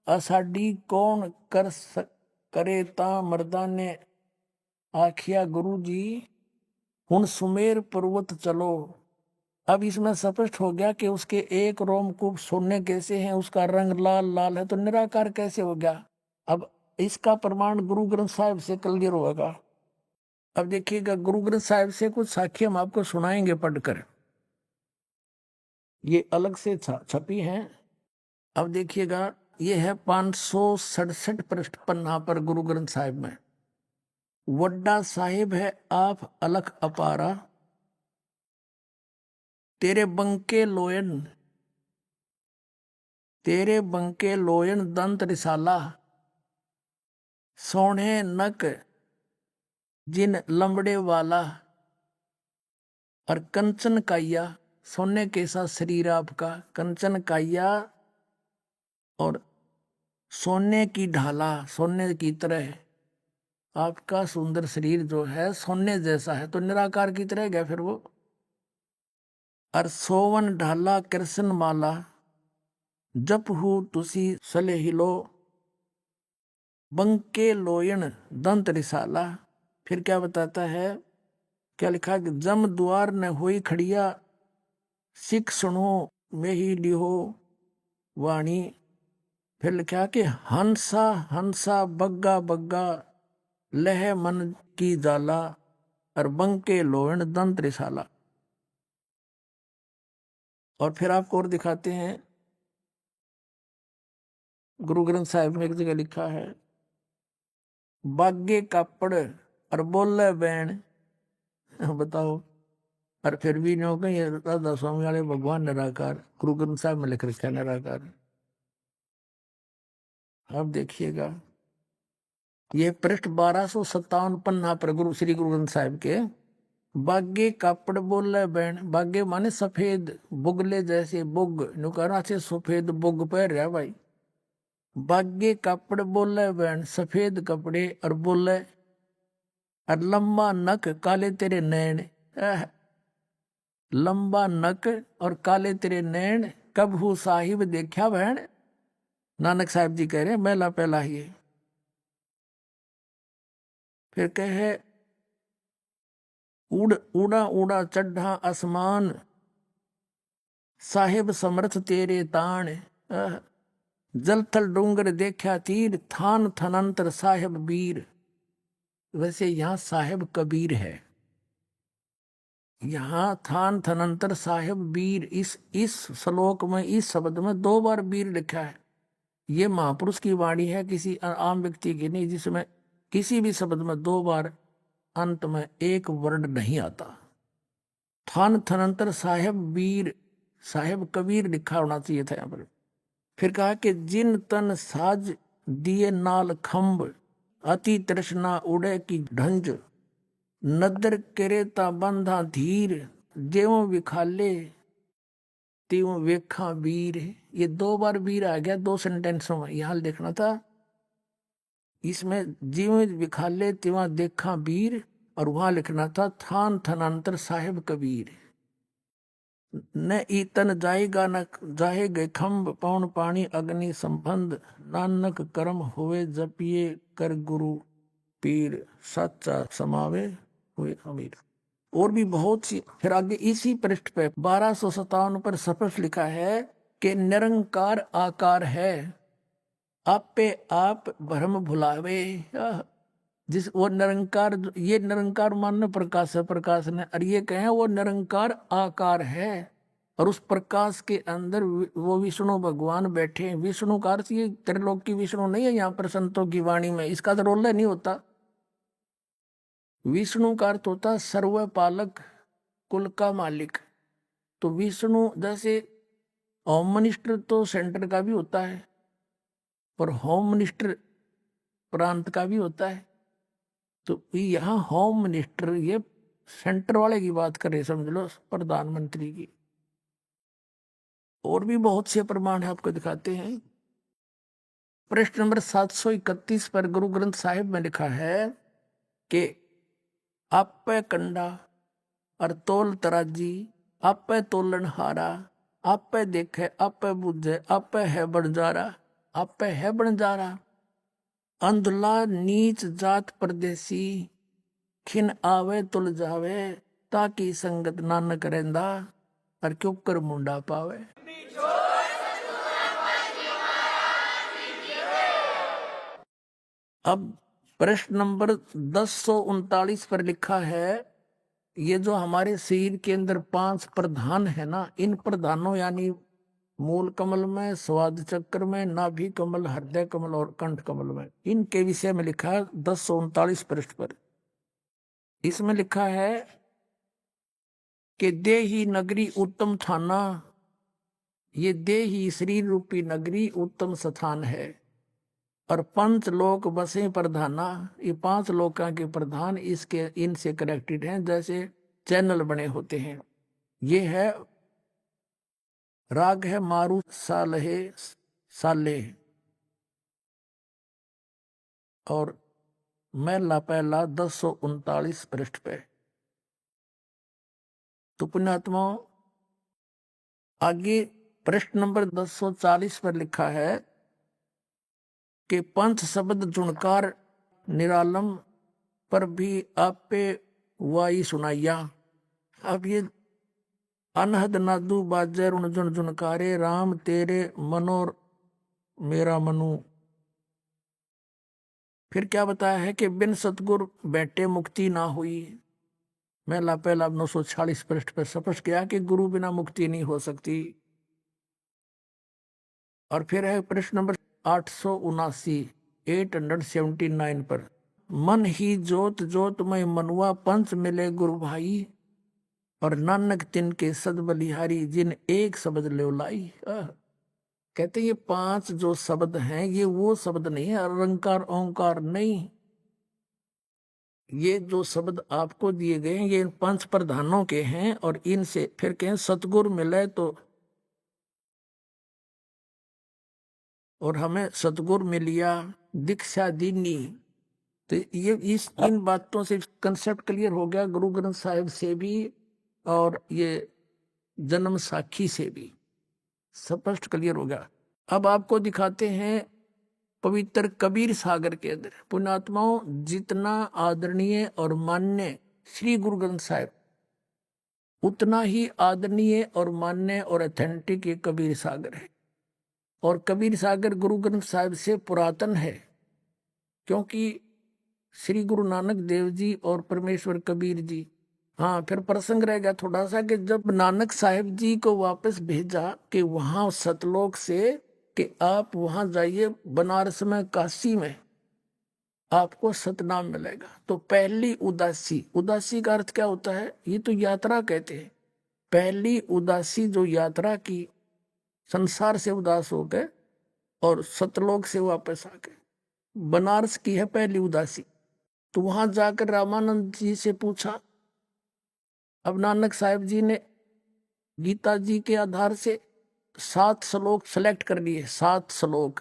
असाडी कौन करे, ता मर्दाने आखिया गुरु जी हुन सुमेर पर्वत चलो। अब इसमें स्पष्ट हो गया कि उसके एक रोमकूप सोने कैसे हैं, उसका रंग लाल है, तो निराकार कैसे हो गया। अब इसका प्रमाण गुरु ग्रंथ साहिब से क्लियर होगा। अब देखिएगा, गुरु ग्रंथ साहिब से कुछ साखी हम आपको सुनाएंगे पढ़कर, ये अलग से छपी हैं। अब देखिएगा, ये है 567 पृष्ठ पन्ना पर गुरु ग्रंथ साहिब में। वड्डा साहिब है आप अलख अपारा, तेरे बंके लोयन, तेरे बंके लोयन दंत रिसाला, सोने नक जिन लंबड़े वाला, और कंचन काया, सोने के साथ शरीर आपका, कंचन काया और सोने की ढाला, सोने की तरह आपका सुंदर शरीर जो है सोने जैसा है, तो निराकार की तरह गया फिर वो। और सोवन ढाला कृष्ण माला, जप हु तुसी सले हिलो, बंके लोयन दंत रिसाला। फिर क्या बताता है, क्या लिखा कि जम द्वार न होई खड़िया, सिख सुनो में ही लिहो वाणी। फिर लिखा कि हंसा हंसा बग्गा बग्गा, लह मन की जाला, और बंके लोयन दंत रिसाला। और फिर आपको और दिखाते हैं, गुरु ग्रंथ साहिब में एक जगह लिखा है, बागे कापड़ और बोले बैन। बताओ, और फिर भी नहीं होगा ये राधा स्वामी वाले भगवान निराकार, गुरु ग्रंथ साहिब में लिख रखा है निराकार। अब देखिएगा, ये पृष्ठ 1257 पन्ना पर गुरु श्री गुरु ग्रंथ साहिब के। बागे कापड़ बोले बैन, बागे माने सफेद, बुगले जैसे बुग, नुकारा से सफेद बुग पहन रहा भाई। बागे कापड़ बोले बैन, सफेद कपड़े और बोले, और लंबा नक काले तेरे नैन। लंबा नक और काले तेरे नैन, कब हु साहिब देखा बहन। नानक साहिब जी कह रहे मेला पहला ही। फिर कहे, उड़ उड़ा उड़ा चढ़ा आसमान, साहिब समर्थ तेरे ताण। जल थल डूंगर देखा तीर, थान थनंतर साहिब वीर। वैसे यहाँ साहिब कबीर है, यहाँ थान थनंतर साहिब वीर। इस श्लोक में, इस शब्द में 2 बार वीर लिखा है। ये महापुरुष की वाणी है, किसी आम व्यक्ति की नहीं, जिसमें किसी भी शब्द में 2 बार अंत में एक वर्ड नहीं आता। थान थनंतर साहिब वीर, साहिब कबीर लिखा होना चाहिए था यहाँ पर। फिर कहा कि जिन तन साज दिए नाल खम्ब, अति तृष्णा उड़े की ढंज। नदर करे ता बंधा धीर, जेव विखाले त्यों वेखा वीर। ये 2 बार वीर आ गया 2 सेंटेंसों में, यहाँ देखना था। इसमें जीव विखाले त्यों देखा वीर, और वहां लिखना था थान थनांतर साहिब कबीर। न ईतन जाएगा न जाएगे खम्ब, पौन पानी अग्नि संबंध। नानक कर्म हुए जपिए कर गुरु पीर, सच्चा समावे हुए अमीर। और भी बहुत सी। फिर आगे इसी पृष्ठ पे 1257 पर स्पष्ट लिखा है कि निरंकार आकार है, आपे आप भ्रम भुलावे। जिस वो निरंकार, ये निरंकार मानने प्रकाश है, प्रकाश ने, और ये कहें वो निरंकार आकार है, और उस प्रकाश के अंदर वो विष्णु भगवान बैठे हैं। विष्णु का अर्थ ये त्रिलोक की विष्णु नहीं है यहाँ पर संतों की वाणी में, इसका तो रोल नहीं होता। विष्णु का अर्थ होता सर्वपालक, कुल का मालिक। तो विष्णु जैसे होम मिनिस्टर तो सेंटर का भी होता है, और होम मिनिस्टर प्रांत का भी होता है। तो यहाँ होम मिनिस्टर ये सेंटर वाले की बात करे, समझ लो प्रधानमंत्री की। और भी बहुत से प्रमाण है, आपको दिखाते हैं। पृष्ठ नंबर 731 पर गुरु ग्रंथ साहिब में लिखा है कि आपे कंडा और तोल तराजी, आपे तोलन हारा, आपे देखे आपे बुझे, आपे है बंजारा, आपे है बंजारा। अंधला नीच जात परदेसी, खिन आवे तुल जावे, ताकि संगत नानक रहंदा, और क्यों कर मुंडा पावे। अब प्रश्न नंबर 1039 पर लिखा है, ये जो हमारे शरीर के अंदर 5 प्रधान है ना, इन प्रधानों यानी मूल कमल में, स्वाद चक्र में, नाभि कमल, हृदय कमल और कंठ कमल में। इनके विषय में लिखा है 1039 पृष्ठ पर। इसमें लिखा है कि देही नगरी उत्तम थाना, ये देही शरीर रूपी नगरी उत्तम स्थान है, और पंच लोक बसे प्रधाना, ये 5 लोका के प्रधान इसके इनसे कनेक्टेड हैं, जैसे चैनल बने होते हैं। ये है राग है मारू सालहे साले, और महला पहला 1039 पृष्ठ पे। तो पुण्यात्माओं, आगे पृष्ठ नंबर 1040 पर लिखा है कि पंच शब्द जुणकार निरालम पर भी आपे वाई सुनाइया। अब ये अनहद नादू बाजे रुण जुन जुनकारे, राम तेरे मनोर मेरा मनु। फिर क्या बताया है कि बिन सतगुर बैठे मुक्ति ना हुई। महला पहला 946 पृष्ठ पर स्पष्ट किया कि गुरु बिना मुक्ति नहीं हो सकती। और फिर है प्रश्न नंबर 879 पर, मन ही जोत जोत में मनुआ, पंच मिले गुरु भाई, और नानक तिनके सद बलिहारी, जिन एक शब्द ले लाई। कहते ये 5 जो शब्द हैं ये वो शब्द नहीं है, अलंकार ओंकार नहीं। ये जो शब्द आपको दिए गए हैं ये 5 प्रधानों के हैं, और इनसे फिर कहें सतगुरु मिले तो, और हमें सतगुरु मिलिया दीक्षा दीनी। तो ये इन बातों से कंसेप्ट क्लियर हो गया, गुरु ग्रंथ साहिब से भी और ये जन्म साखी से भी स्पष्ट क्लियर हो गया। अब आपको दिखाते हैं पवित्र कबीर सागर के अंदर। पुण्यात्माओं, जितना आदरणीय और मान्य श्री गुरु ग्रंथ साहिब, उतना ही आदरणीय और मान्य और ऑथेंटिक ये कबीर सागर है। और कबीर सागर गुरु ग्रंथ साहिब से पुरातन है, क्योंकि श्री गुरु नानक देव जी और परमेश्वर कबीर जी, हाँ फिर प्रसंग रह गया थोड़ा सा कि जब नानक साहिब जी को वापस भेजा कि वहां सतलोक से कि आप वहां जाइए बनारस में, काशी में आपको सतनाम मिलेगा। तो पहली उदासी, उदासी का अर्थ क्या होता है? ये तो यात्रा कहते हैं। पहली उदासी जो यात्रा की, संसार से उदास हो गए और सतलोक से वापस आ गए, बनारस की है पहली उदासी। तो वहां जाकर रामानंद जी से पूछा। अब नानक साहिब जी ने गीता जी के आधार से 7 श्लोक सेलेक्ट कर लिए, 7 श्लोक,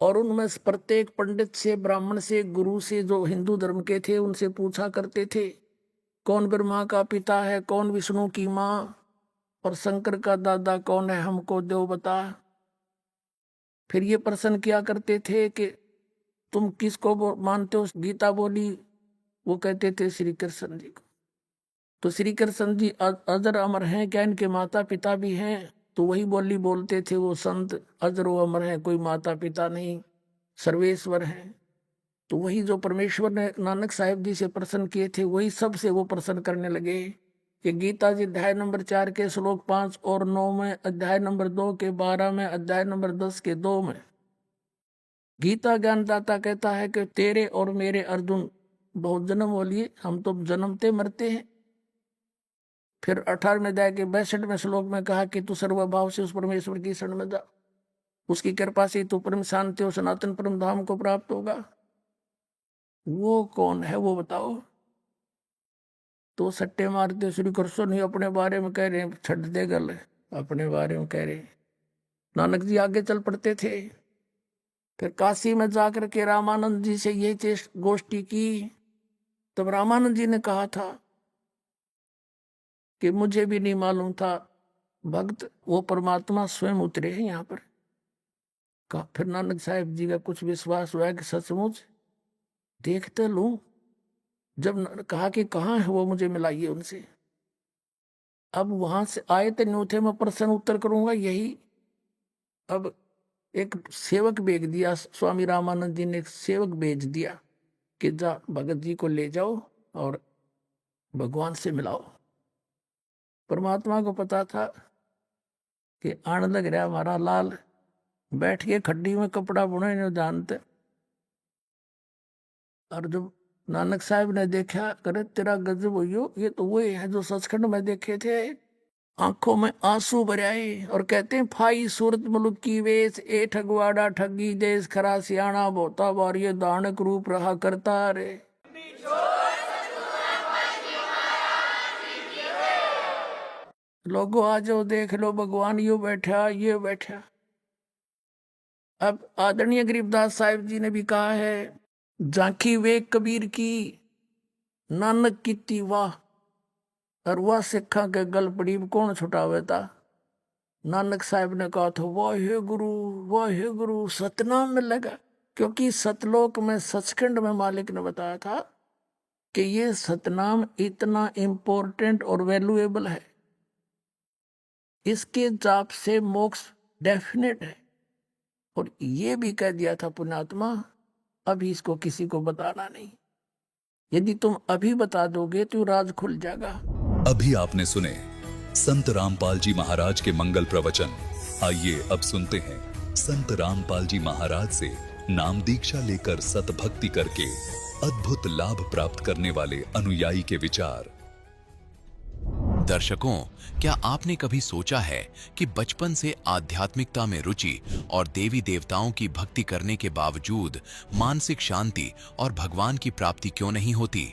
और उनमें प्रत्येक पंडित से, ब्राह्मण से, गुरु से जो हिंदू धर्म के थे उनसे पूछा करते थे कौन ब्रह्मा का पिता है, कौन विष्णु की माँ, और शंकर का दादा कौन है, हमको देव बता। फिर ये प्रश्न किया करते थे कि तुम किसको मानते हो? गीता बोली, वो कहते थे श्री कृष्ण जी को। तो श्री कृष्ण जी अजर अमर हैं क्या, इनके माता पिता भी हैं? तो वही बोली बोलते थे वो संत, अजर व अमर हैं, कोई माता पिता नहीं, सर्वेश्वर हैं। तो वही जो परमेश्वर ने नानक साहिब जी से प्रश्न किए थे वही सबसे वो प्रश्न करने लगे कि गीता जी अध्याय नंबर 4 के श्लोक 5 और 9 में, अध्याय नंबर 2 के 12 में, अध्याय नंबर 10 के 2 में गीता ज्ञानदाता कहता है कि तेरे और मेरे अर्जुन बहुत जन्म हो लिए, हम तो जन्मते मरते हैं। फिर 18वें अध्याय के 62वें श्लोक में कहा कि तू सर्वभाव से उस परमेश्वर की शरण में जा, उसकी कृपा से तू परम शांति और सनातन परम धाम को प्राप्त होगा। वो कौन है वो बताओ? तो सट्टे मारते श्री कृष्ण ही अपने बारे में कह रहे हैं, छट दे गल, अपने बारे में कह रहे हैं। नानक जी आगे चल पड़ते थे। फिर काशी में जाकर के रामानंद जी से यही गोष्ठी की। तब रामानंद जी ने कहा था कि मुझे भी नहीं मालूम था भक्त वो परमात्मा स्वयं उतरे हैं यहाँ पर। फिर नानक साहिब जी का कुछ विश्वास हुआ कि सचमुच देखते लूं। जब कहा कि कहाँ है वो, मुझे मिलाइए उनसे। अब वहां से आए थे न्यू थे, मैं प्रश्न उत्तर करूंगा यही। अब एक सेवक भेज दिया, स्वामी रामानंद जी ने एक सेवक भेज दिया कि जा भगत जी को ले जाओ और भगवान से मिलाओ। परमात्मा को पता था कि आने लग रहा हमारा लाल, बैठ के खड्डी में कपड़ा बुने नहीं जानते। और जब नानक साहब ने देखा, करे तेरा गजब हो, ये तो वही है जो सचखंड में देखे थे। आंखों में आंसू भर आए और कहते हैं, फाई सूरत मुल्क की वेश, ए ठगवाड़ा ठगी देश, खरा सियाणा बोता बार, ये दानक रूप रहा करता रे। लोगों आ जाओ देख लो, भगवान यू बैठा, ये बैठा। अब आदरणीय गरीबदास साहिब जी ने भी कहा है, झांकी वे कबीर की नानक की वाह, और वह सिखा के गल पड़ी कौन छुटावे था। नानक साहब ने कहा था, वाहे गुरु सतनाम मिलेगा, क्योंकि सतलोक में सचखंड में मालिक ने बताया था कि ये सतनाम इतना इम्पोर्टेंट और वैल्यूएबल है, इसके जाप से मोक्ष डेफिनेट है। और ये भी कह दिया था पुण्यात्मा, अभी इसको किसी को बताना नहीं, यदि तुम अभी बता दोगे तो राज खुल जाएगा। अभी आपने सुने संत रामपाल जी महाराज के मंगल प्रवचन। आइए अब सुनते हैं संत रामपाल जी महाराज से नाम दीक्षा लेकर सतभक्ति करके अद्भुत लाभ प्राप्त करने वाले अनुयायी के विचार। दर्शकों, क्या आपने कभी सोचा है कि बचपन से आध्यात्मिकता में रुचि और देवी देवताओं की भक्ति करने के बावजूद मानसिक शांति और भगवान की प्राप्ति क्यों नहीं होती?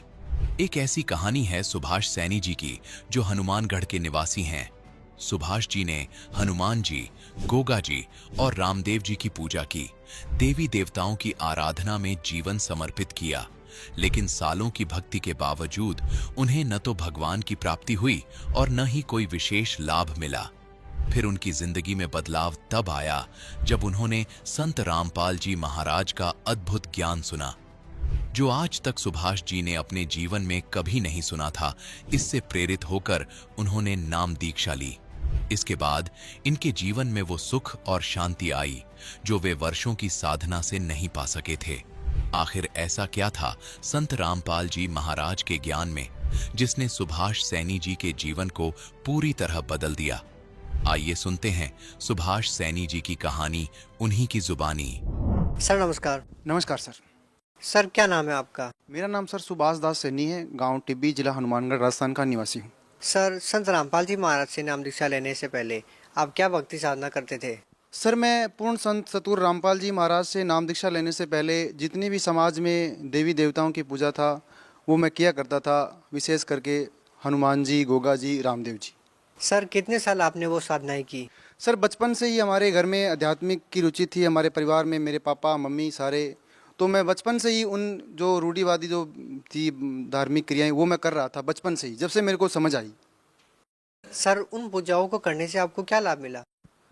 एक ऐसी कहानी है सुभाष सैनी जी की, जो हनुमानगढ़ के निवासी हैं। सुभाष जी ने हनुमान जी, गोगा जी और रामदेव जी की पूजा की, देवी देवताओं की आराधना में जीवन समर्पित किया, लेकिन सालों की भक्ति के बावजूद उन्हें न तो भगवान की प्राप्ति हुई और न ही कोई विशेष लाभ मिला। फिर उनकी जिंदगी में बदलाव तब आया जब उन्होंने संत रामपाल जी महाराज का अद्भुत ज्ञान सुना, जो आज तक सुभाष जी ने अपने जीवन में कभी नहीं सुना था। इससे प्रेरित होकर उन्होंने नाम दीक्षा ली। इसके बाद इनके जीवन में वो सुख और शांति आई जो वे वर्षों की साधना से नहीं पा सके थे। आखिर ऐसा क्या था संत रामपाल जी महाराज के ज्ञान में, जिसने सुभाष सैनी जी के जीवन को पूरी तरह बदल दिया? आइए सुनते हैं सुभाष सैनी जी की कहानी उन्हीं की जुबानी। सर नमस्कार। नमस्कार सर। सर क्या नाम है आपका? मेरा नाम सर सुभाष दास सैनी है, गांव टिब्बी, जिला हनुमानगढ़, राजस्थान का निवासी हूँ। सर संत रामपाल जी महाराज से नाम दीक्षा लेने से पहले आप क्या भक्ति साधना करते थे? सर मैं पूर्ण संत सतुर रामपाल जी महाराज से नाम दीक्षा लेने से पहले जितनी भी समाज में देवी देवताओं की पूजा था वो मैं किया करता था, विशेष करके हनुमान जी, गोगा जी, रामदेव जी। सर कितने साल आपने वो साधनाएं की? सर बचपन से ही हमारे घर में आध्यात्मिक की रुचि थी, हमारे परिवार में मेरे पापा मम्मी सारे, तो मैं बचपन से ही उन जो रूढ़िवादी जो थी धार्मिक क्रियाएं वो मैं कर रहा था बचपन से ही, जब से मेरे को समझ आई। सर उन पूजाओं को करने से आपको क्या लाभ मिला?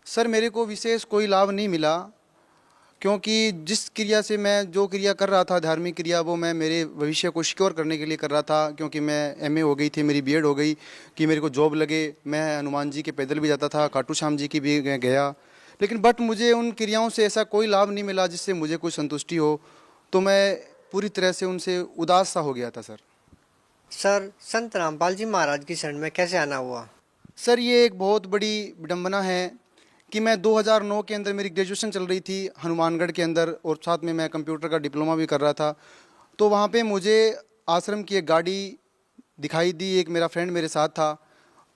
सर मेरे को विशेष कोई लाभ नहीं मिला, क्योंकि जिस क्रिया से मैं जो क्रिया कर रहा था धार्मिक क्रिया, वो मैं मेरे भविष्य को सिक्योर करने के लिए कर रहा था। क्योंकि मैं एमए हो गई थी, मेरी बीएड हो गई कि मेरे को जॉब लगे। मैं हनुमान जी के पैदल भी जाता था, खाटू श्याम जी की भी गया, लेकिन बट मुझे उन क्रियाओं से ऐसा कोई लाभ नहीं मिला जिससे मुझे कोई संतुष्टि हो, तो मैं पूरी तरह से उनसे उदास सा हो गया था। सर संत रामपाल जी महाराज की शरण में कैसे आना हुआ? सर ये एक बहुत बड़ी विडंबना है कि मैं 2009 के अंदर मेरी ग्रेजुएशन चल रही थी हनुमानगढ़ के अंदर, और साथ में मैं कंप्यूटर का डिप्लोमा भी कर रहा था। तो वहाँ पे मुझे आश्रम की एक गाड़ी दिखाई दी, एक मेरा फ्रेंड मेरे साथ था,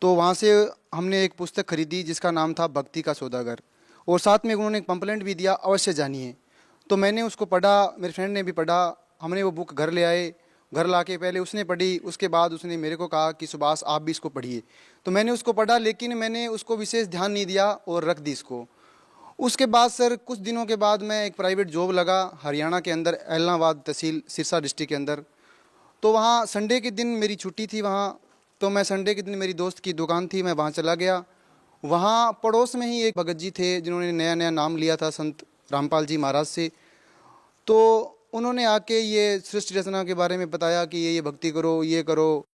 तो वहाँ से हमने एक पुस्तक खरीदी जिसका नाम था भक्ति का सौदागर, और साथ में उन्होंने एक पंपलेट भी दिया, अवश्य जानिए। तो मैंने उसको पढ़ा, मेरे फ्रेंड ने भी पढ़ा, हमने वो बुक घर ले आए। घर लाके पहले उसने पढ़ी, उसके बाद उसने मेरे को कहा कि सुभाष आप भी इसको पढ़िए। तो मैंने उसको पढ़ा, लेकिन मैंने उसको विशेष ध्यान नहीं दिया और रख दी इसको। उसके बाद सर कुछ दिनों के बाद मैं एक प्राइवेट जॉब लगा हरियाणा के अंदर, एलनाबाद तहसील सिरसा डिस्ट्रिक्ट के अंदर। तो वहाँ संडे के दिन मेरी छुट्टी थी वहाँ, तो मैं संडे के दिन मेरी दोस्त की दुकान थी, मैं वहाँ चला गया। वहाँ पड़ोस में ही एक भगत जी थे जिन्होंने नया नया नाम लिया था संत रामपाल जी महाराज से। तो उन्होंने आके ये सृष्टि रचना के बारे में बताया कि ये भक्ति करो, ये करो।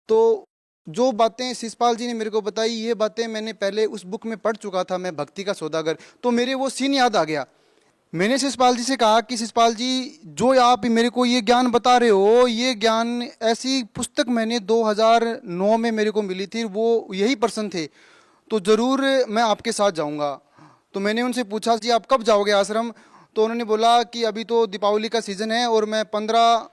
तो जो बातें शिषपाल जी ने मेरे को बताई, ये बातें मैंने पहले उस बुक में पढ़ चुका था, मैं भक्ति का सौदागर। तो मेरे वो सीन याद आ गया। मैंने शिषपाल जी से कहा कि शिषपाल जी जो आप मेरे को ये ज्ञान बता रहे हो, ये ज्ञान ऐसी पुस्तक मैंने 2009 में मेरे को मिली थी, वो यही पर्सन थे। तो ज़रूर मैं आपके साथ जाऊंगा। तो मैंने उनसे पूछा जी आप कब जाओगे आश्रम? तो उन्होंने बोला कि अभी तो दीपावली का सीज़न है और मैं 15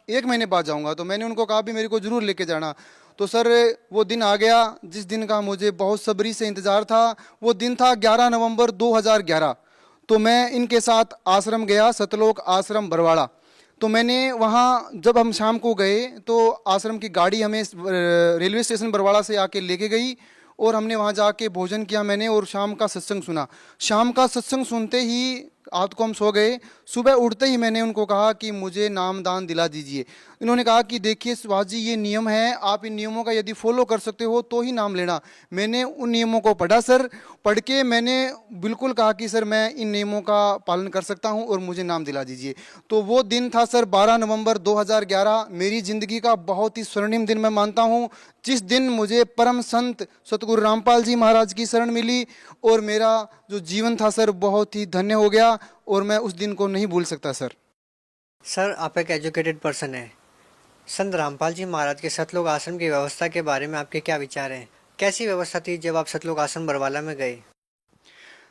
एक महीने बाद जाऊंगा। तो मैंने उनको कहा भी मेरे को ज़रूर लेके जाना। तो सर वो दिन आ गया जिस दिन का मुझे बहुत सब्री से इंतज़ार था। वो दिन था 11 नवंबर 2011। तो मैं इनके साथ आश्रम गया, सतलोक आश्रम बरवाड़ा। तो मैंने वहाँ जब हम शाम को गए तो आश्रम की गाड़ी हमें रेलवे स्टेशन बरवाड़ा से आके लेके गई और हमने वहाँ जाके भोजन किया मैंने और शाम का सत्संग सुना। शाम का सत्संग सुनते ही रात को हम सो गए। सुबह उठते ही मैंने उनको कहा कि मुझे नामदान दिला दीजिए। इन्होंने कहा कि देखिए सुभाष जी ये नियम है, आप इन नियमों का यदि फॉलो कर सकते हो तो ही नाम लेना। मैंने उन नियमों को पढ़ा सर। पढ़ के मैंने बिल्कुल कहा कि सर मैं इन नियमों का पालन कर सकता हूं और मुझे नाम दिला दीजिए। तो वो दिन था सर 12 नवंबर 2011। मेरी ज़िंदगी का बहुत ही स्वर्णिम दिन मैं मानता हूं, जिस दिन मुझे परम संत सतगुरु रामपाल जी महाराज की शरण मिली और मेरा जो जीवन था सर बहुत ही धन्य हो गया और मैं उस दिन को नहीं भूल सकता सर। सर आप एक एजुकेटेड पर्सन है। संत रामपाल जी महाराज के सतलोक आश्रम की व्यवस्था के बारे में आपके क्या विचार हैं? कैसी व्यवस्था थी जब आप सतलोक आश्रम बरवाला में गए?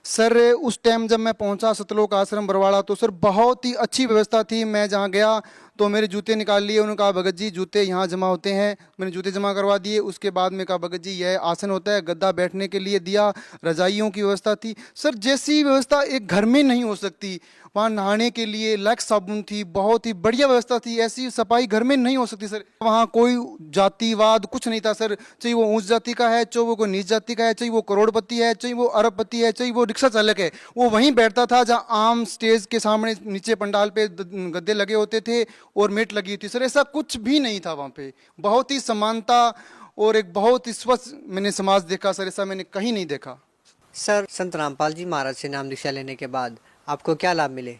सर उस टाइम जब मैं पहुंचा सतलोक आश्रम बरवाड़ा तो सर बहुत ही अच्छी व्यवस्था थी। मैं जहां गया तो मेरे जूते निकाल लिए। उन्होंने कहा भगत जी जूते यहाँ जमा होते हैं। मैंने जूते जमा करवा दिए। उसके बाद में कहा भगत जी यह आसन होता है, गद्दा बैठने के लिए दिया, रजाइयों की व्यवस्था थी। सर जैसी व्यवस्था एक घर में नहीं हो सकती। वहाँ नहाने के लिए लक्स साबुन थी, बहुत ही बढ़िया व्यवस्था थी। ऐसी सफाई घर में नहीं हो सकती सर। वहाँ कोई जातिवाद कुछ नहीं था सर। चाहे वो ऊंच जाति का है, चाहे वो कोई नीच जाति का है, चाहे वो करोड़पति है, चाहे वो अरबपति है, चाहे वो रिक्शा चालक है, वो वहीं बैठता था जहाँ आम स्टेज के सामने नीचे पंडाल पे गद्दे लगे होते थे और मेट लगी थी। सर ऐसा कुछ भी नहीं था वहाँ पे। बहुत ही समानता और एक बहुत ही स्वच्छ मैंने समाज देखा सर। ऐसा मैंने कहीं नहीं देखा। सर संत रामपाल जी महाराज से नाम दीक्षा लेने के बाद आपको क्या लाभ मिले?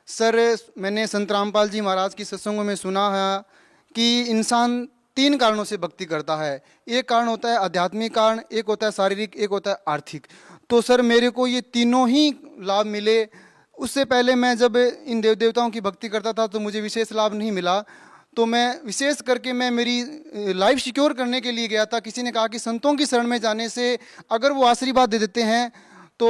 सर मैंने संत रामपाल जी महाराज की सत्संगों में सुना है कि इंसान 3 कारणों से भक्ति करता है। एक कारण होता है आध्यात्मिक कारण, एक होता है शारीरिक, एक होता है आर्थिक। तो सर मेरे को ये तीनों ही लाभ मिले। उससे पहले मैं जब इन देव देवताओं की भक्ति करता था तो मुझे विशेष लाभ नहीं मिला। तो मैं विशेष करके मैं मेरी लाइफ सिक्योर करने के लिए गया था। किसी ने कहा कि संतों की शरण में जाने से अगर वो आशीर्वाद दे देते हैं तो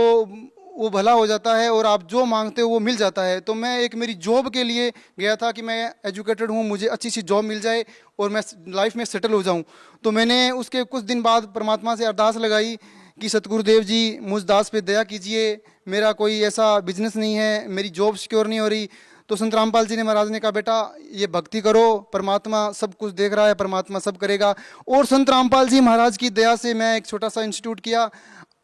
वो भला हो जाता है और आप जो मांगते हो वो मिल जाता है। तो मैं एक मेरी जॉब के लिए गया था कि मैं एजुकेटेड हूँ, मुझे अच्छी सी जॉब मिल जाए और मैं लाइफ में सेटल हो जाऊँ। तो मैंने उसके कुछ दिन बाद परमात्मा से अरदास लगाई कि सतगुरुदेव जी मुझ दास पे दया कीजिए, मेरा कोई ऐसा बिजनेस नहीं है, मेरी जॉब सिक्योर नहीं हो रही। तो संत रामपाल जी ने महाराज ने कहा बेटा ये भक्ति करो, परमात्मा सब कुछ देख रहा है, परमात्मा सब करेगा। और संत रामपाल जी महाराज की दया से मैं एक छोटा सा इंस्टीट्यूट किया।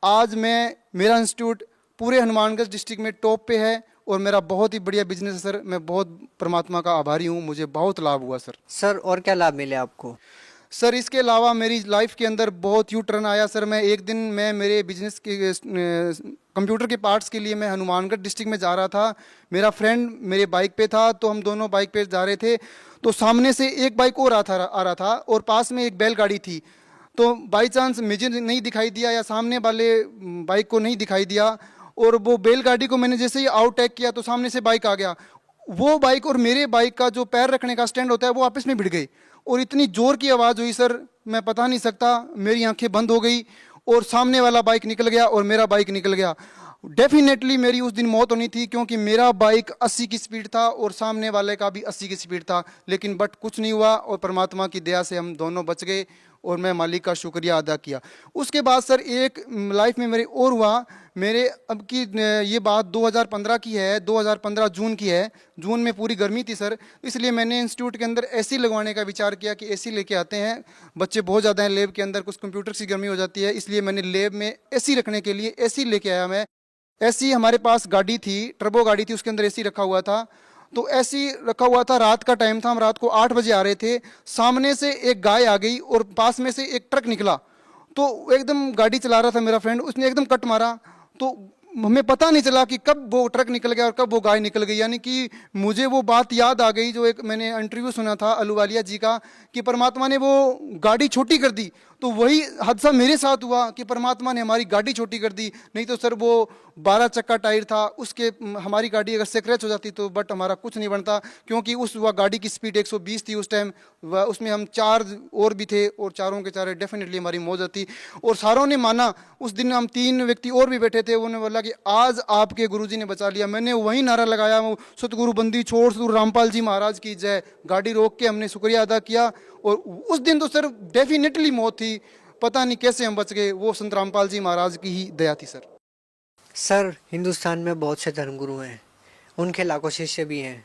आज मेरा इंस्टीट्यूट पूरे हनुमानगढ़ डिस्ट्रिक्ट में टॉप पे है और मेरा बहुत ही बढ़िया बिजनेस है सर। मैं बहुत परमात्मा का आभारी हूँ, मुझे बहुत लाभ हुआ सर। सर और क्या लाभ मिले आपको? सर इसके अलावा मेरी लाइफ के अंदर बहुत यू टर्न आया सर। मैं मेरे बिजनेस के कंप्यूटर के पार्ट्स के लिए मैं हनुमानगढ़ डिस्ट्रिक्ट में जा रहा था। मेरा फ्रेंड मेरे बाइक पे था तो हम दोनों बाइक पे जा रहे थे। तो सामने से एक बाइक और आ रहा था और पास में एक बैलगाड़ी थी। तो बाई चांस मुझे नहीं दिखाई दिया या सामने वाले बाइक को नहीं दिखाई दिया और वो बैलगाड़ी को मैंने जैसे ही आउटटेक किया तो सामने से बाइक आ गया। वो बाइक और मेरे बाइक का जो पैर रखने का स्टैंड होता है वो आपस में भिड़ गई और इतनी जोर की आवाज़ हुई सर मैं बता नहीं सकता। मेरी आंखें बंद हो गई और सामने वाला बाइक निकल गया और मेरा बाइक निकल गया। डेफिनेटली मेरी उस दिन मौत होनी थी क्योंकि मेरा बाइक 80 की स्पीड था और सामने वाले का भी 80 की स्पीड था। लेकिन बट कुछ नहीं हुआ और परमात्मा की दया से हम दोनों बच गए और मैं मालिक का शुक्रिया अदा किया। उसके बाद सर एक लाइफ में मेरे और हुआ। मेरे अब की ये बात 2015 की है, 2015 जून की है। जून में पूरी गर्मी थी सर, इसलिए मैंने इंस्टीट्यूट के अंदर एसी लगवाने का विचार किया कि एसी लेके आते हैं, बच्चे बहुत ज़्यादा हैं लैब के अंदर, कुछ कंप्यूटर की गर्मी हो जाती है, इसलिए मैंने लैब में एसी रखने के लिए एसी लेके आया। मैं एसी हमारे पास गाड़ी थी, टर्बो गाड़ी थी, उसके अंदर एसी रखा हुआ था। तो ऐसी रखा हुआ था, रात का टाइम था, हम रात को 8 बजे आ रहे थे। सामने से एक गाय आ गई और पास में से एक ट्रक निकला। तो एकदम गाड़ी चला रहा था मेरा फ्रेंड, उसने एकदम कट मारा। तो हमें पता नहीं चला कि कब वो ट्रक निकल गया और कब वो गाय निकल गई। यानी कि मुझे वो बात याद आ गई जो एक मैंने इंटरव्यू सुना था अहलुवालिया जी का, कि परमात्मा ने वो गाड़ी छोटी कर दी। तो वही हादसा मेरे साथ हुआ कि परमात्मा ने हमारी गाड़ी छोटी कर दी। नहीं तो सर वो 12 चक्का टायर था, उसके हमारी गाड़ी अगर स्क्रैच हो जाती तो बट हमारा कुछ नहीं बनता, क्योंकि उस वह गाड़ी की स्पीड 120 थी उस टाइम। उसमें हम 4 और भी थे और चारों के चारे डेफिनेटली हमारी मौत होती। और सारों ने माना, उस दिन हम 3 व्यक्ति और भी बैठे थे, उन्होंने बोला कि आज आपके गुरुजी ने बचा लिया। मैंने वही नारा लगाया, सतगुरु बंदी छोड़ सतगुरु रामपाल जी महाराज की जय। गाड़ी रोक के हमने शुक्रिया अदा किया। और उस दिन तो सर डेफिनेटली मौत थी, पता नहीं कैसे हम बच गए, वो संत रामपाल जी महाराज की ही दया थी सर। सर, हिंदुस्तान में बहुत से धर्मगुरु हैं, उनके लाखों शिष्य भी हैं।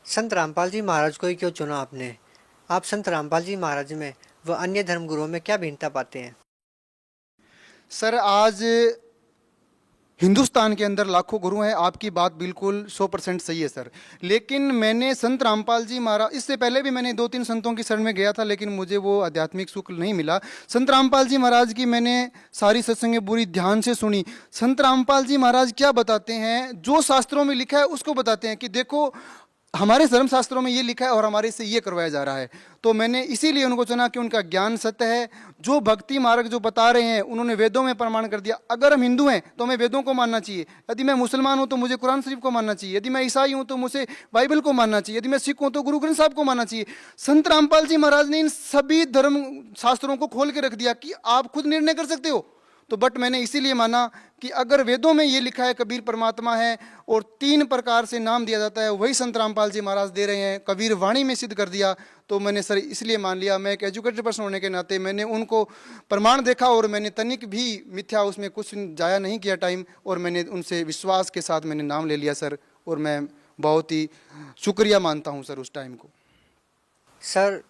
संत रामपाल जी महाराज को ही क्यों चुना आपने? आप संत रामपाल जी महाराज में व अन्य धर्मगुरुओं में क्या भिन्नता पाते हैं? सर, आज हिंदुस्तान के अंदर लाखों गुरु हैं, आपकी बात बिल्कुल 100% सही है सर। लेकिन मैंने संत रामपाल जी महाराज, इससे पहले भी मैंने 2-3 संतों की शरण में गया था, लेकिन मुझे वो आध्यात्मिक सुख नहीं मिला। संत रामपाल जी महाराज की मैंने सारी सत्संगें पूरी ध्यान से सुनी। संत रामपाल जी महाराज क्या बताते हैं, जो शास्त्रों में लिखा है उसको बताते हैं कि देखो हमारे धर्म शास्त्रों में ये लिखा है और हमारे से ये करवाया जा रहा है। तो मैंने इसीलिए उनको चुना कि उनका ज्ञान सत्य है। जो भक्ति मार्ग जो बता रहे हैं उन्होंने वेदों में प्रमाण कर दिया। अगर हम हिंदू हैं तो हमें वेदों को मानना चाहिए, यदि मैं मुसलमान हूं तो मुझे कुरान शरीफ को मानना चाहिए, यदि मैं ईसाई हूं तो मुझे बाइबल को मानना चाहिए, यदि मैं सिख हूं तो गुरु ग्रंथ साहब को मानना चाहिए। संत रामपाल जी महाराज ने इन सभी धर्म शास्त्रों को खोल के रख दिया कि आप खुद निर्णय कर सकते हो। तो बट मैंने इसीलिए माना कि अगर वेदों में ये लिखा है कबीर परमात्मा है और 3 प्रकार से नाम दिया जाता है, वही संत रामपाल जी महाराज दे रहे हैं, कबीर वाणी में सिद्ध कर दिया। तो मैंने सर इसलिए मान लिया। मैं एक एजुकेटेड पर्सन होने के नाते मैंने उनको प्रमाण देखा और मैंने तनिक भी मिथ्या उसमें कुछ जाया नहीं किया टाइम, और मैंने उनसे विश्वास के साथ मैंने नाम ले लिया सर। और मैं बहुत ही शुक्रिया मानता हूँ सर उस टाइम को। सर,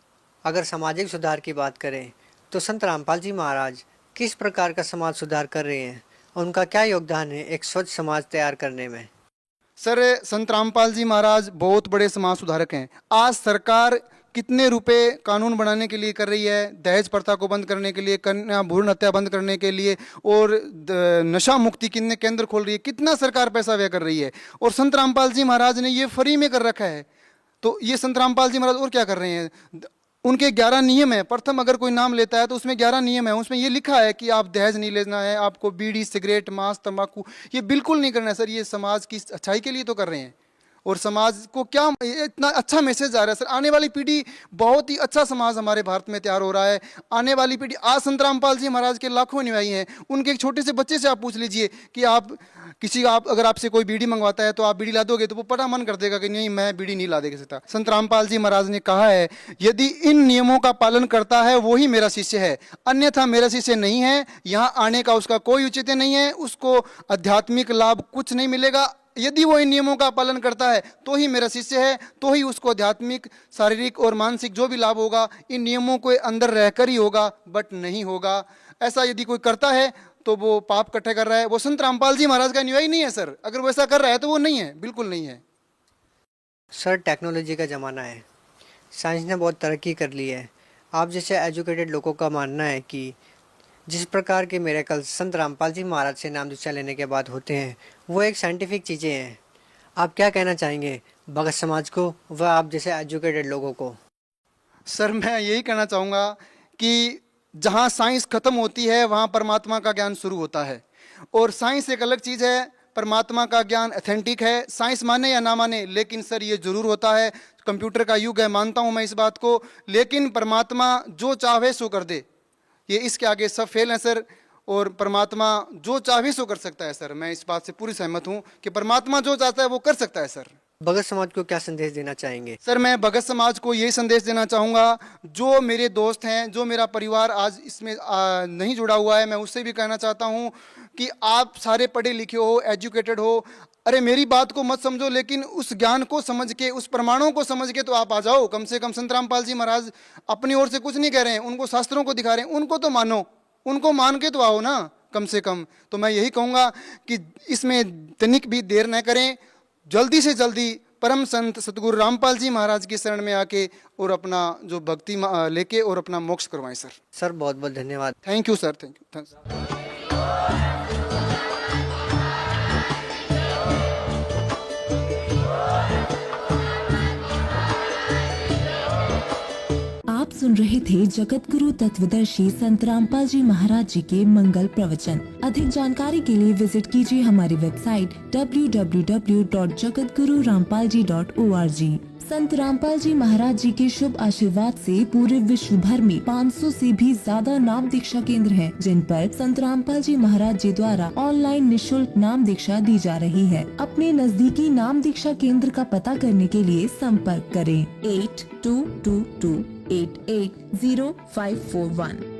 अगर सामाजिक सुधार की बात करें तो संत रामपाल जी महाराज किस प्रकार का समाज सुधार कर रहे हैं? उनका क्या योगदान है एक स्वच्छ समाज तैयार करने में? सर, संत रामपाल जी महाराज बहुत बड़े समाज सुधारक हैं। आज सरकार कितने रुपए कानून बनाने के लिए कर रही है, दहेज प्रथा को बंद करने के लिए, कन्या भ्रूण हत्या बंद करने के लिए, और नशा मुक्ति कितने केंद्र खोल रही है, कितना सरकार पैसा व्यय कर रही है। और संत रामपाल जी महाराज ने ये फ्री में कर रखा है। तो ये संत रामपाल जी महाराज और क्या कर रहे हैं? उनके 11 नियम है। प्रथम अगर कोई नाम लेता है तो उसमें 11 नियम है। उसमें ये लिखा है कि आप दहेज नहीं लेना है, आपको बीड़ी सिगरेट मांस तंबाकू ये बिल्कुल नहीं करना है सर। ये समाज की अच्छाई के लिए तो कर रहे हैं। और समाज को क्या इतना अच्छा मैसेज आ रहा है सर। आने वाली पीढ़ी, बहुत ही अच्छा समाज हमारे भारत में तैयार हो रहा है। आने वाली पीढ़ी, आज संत रामपाल जी महाराज के लाखों अनुयायी हैं। उनके एक छोटे से बच्चे से आप पूछ लीजिए कि आप अगर आपसे कोई बीड़ी मंगवाता है तो आप बीड़ी ला दोगे? तो वो बड़ा मन कर देगा कि नहीं, मैं बीड़ी नहीं ला दे सकता। संत रामपाल जी महाराज ने कहा है, यदि इन नियमों का पालन करता है वो ही मेरा शिष्य है, अन्यथा मेरा शिष्य नहीं है। यहाँ आने का उसका कोई औचित्य नहीं है, उसको आध्यात्मिक लाभ कुछ नहीं मिलेगा। यदि वो इन नियमों का पालन करता है तो ही मेरा शिष्य है, तो ही उसको आध्यात्मिक, शारीरिक और मानसिक जो भी लाभ होगा इन नियमों के अंदर रहकर ही होगा, बट नहीं होगा। ऐसा यदि कोई करता है तो वो पाप इकट्ठे कर रहा है। वो संत रामपाल जी महाराज का अनुयायी नहीं है सर। अगर वो ऐसा कर रहा है तो वो नहीं है, बिल्कुल नहीं है। सर, टेक्नोलॉजी का ज़माना है, साइंस ने बहुत तरक्की कर ली है। आप जैसे एजुकेटेड लोगों का मानना है कि जिस प्रकार के मिरेकल संत रामपाल जी महाराज से नाम दीक्षा लेने के बाद होते हैं वो एक साइंटिफिक चीज़ें हैं। आप क्या कहना चाहेंगे भगत समाज को व आप जैसे एजुकेटेड लोगों को? सर, मैं यही कहना चाहूँगा कि जहाँ साइंस खत्म होती है वहाँ परमात्मा का ज्ञान शुरू होता है। और साइंस एक अलग चीज़ है, परमात्मा का ज्ञान ऑथेंटिक है। साइंस माने या ना माने, लेकिन सर ये जरूर होता है। कंप्यूटर का युग है, मानता हूँ मैं इस बात को, लेकिन परमात्मा जो चाहे सो कर दे। ये इसके आगे सब फेल है सर। और परमात्मा जो चाहे सो कर सकता है सर। मैं इस बात से पूरी सहमत हूँ कि परमात्मा जो चाहता है वो कर सकता है सर। भगत समाज को क्या संदेश देना चाहेंगे? सर, मैं भगत समाज को यही संदेश देना चाहूँगा, जो मेरे दोस्त हैं, जो मेरा परिवार आज इसमें नहीं जुड़ा हुआ है, मैं उससे भी कहना चाहता हूँ कि आप सारे पढ़े लिखे हो, एजुकेटेड हो। अरे मेरी बात को मत समझो, लेकिन उस ज्ञान को समझ के, उस प्रमाणों को समझ के तो आप आ जाओ। कम से कम संत रामपाल जी महाराज अपनी ओर से कुछ नहीं कह रहे हैं, उनको शास्त्रों को दिखा रहे हैं, उनको तो मानो, उनको मान के तो आओ ना कम से कम। तो मैं यही कहूँगा कि इसमें तनिक भी देर न करें, जल्दी से जल्दी परम संत सतगुरु रामपाल जी महाराज की शरण में आके और अपना जो भक्ति लेके और अपना मोक्ष करवाएं सर। सर, बहुत बहुत धन्यवाद। Thank you sir, thank you. सुन रहे थे जगत गुरु तत्वदर्शी संत रामपाल जी महाराज जी के मंगल प्रवचन। अधिक जानकारी के लिए विजिट कीजिए हमारी वेबसाइट www.jagatgururampalji.org। संत रामपाल जी महाराज जी के शुभ आशीर्वाद से पूरे विश्व भर में 500 से भी ज्यादा नाम दीक्षा केंद्र हैं, जिन पर संत रामपाल जी महाराज जी द्वारा ऑनलाइन निशुल्क नाम दीक्षा दी जा रही है। अपने नजदीकी नाम दीक्षा केंद्र का पता करने के लिए संपर्क करें 8222880541।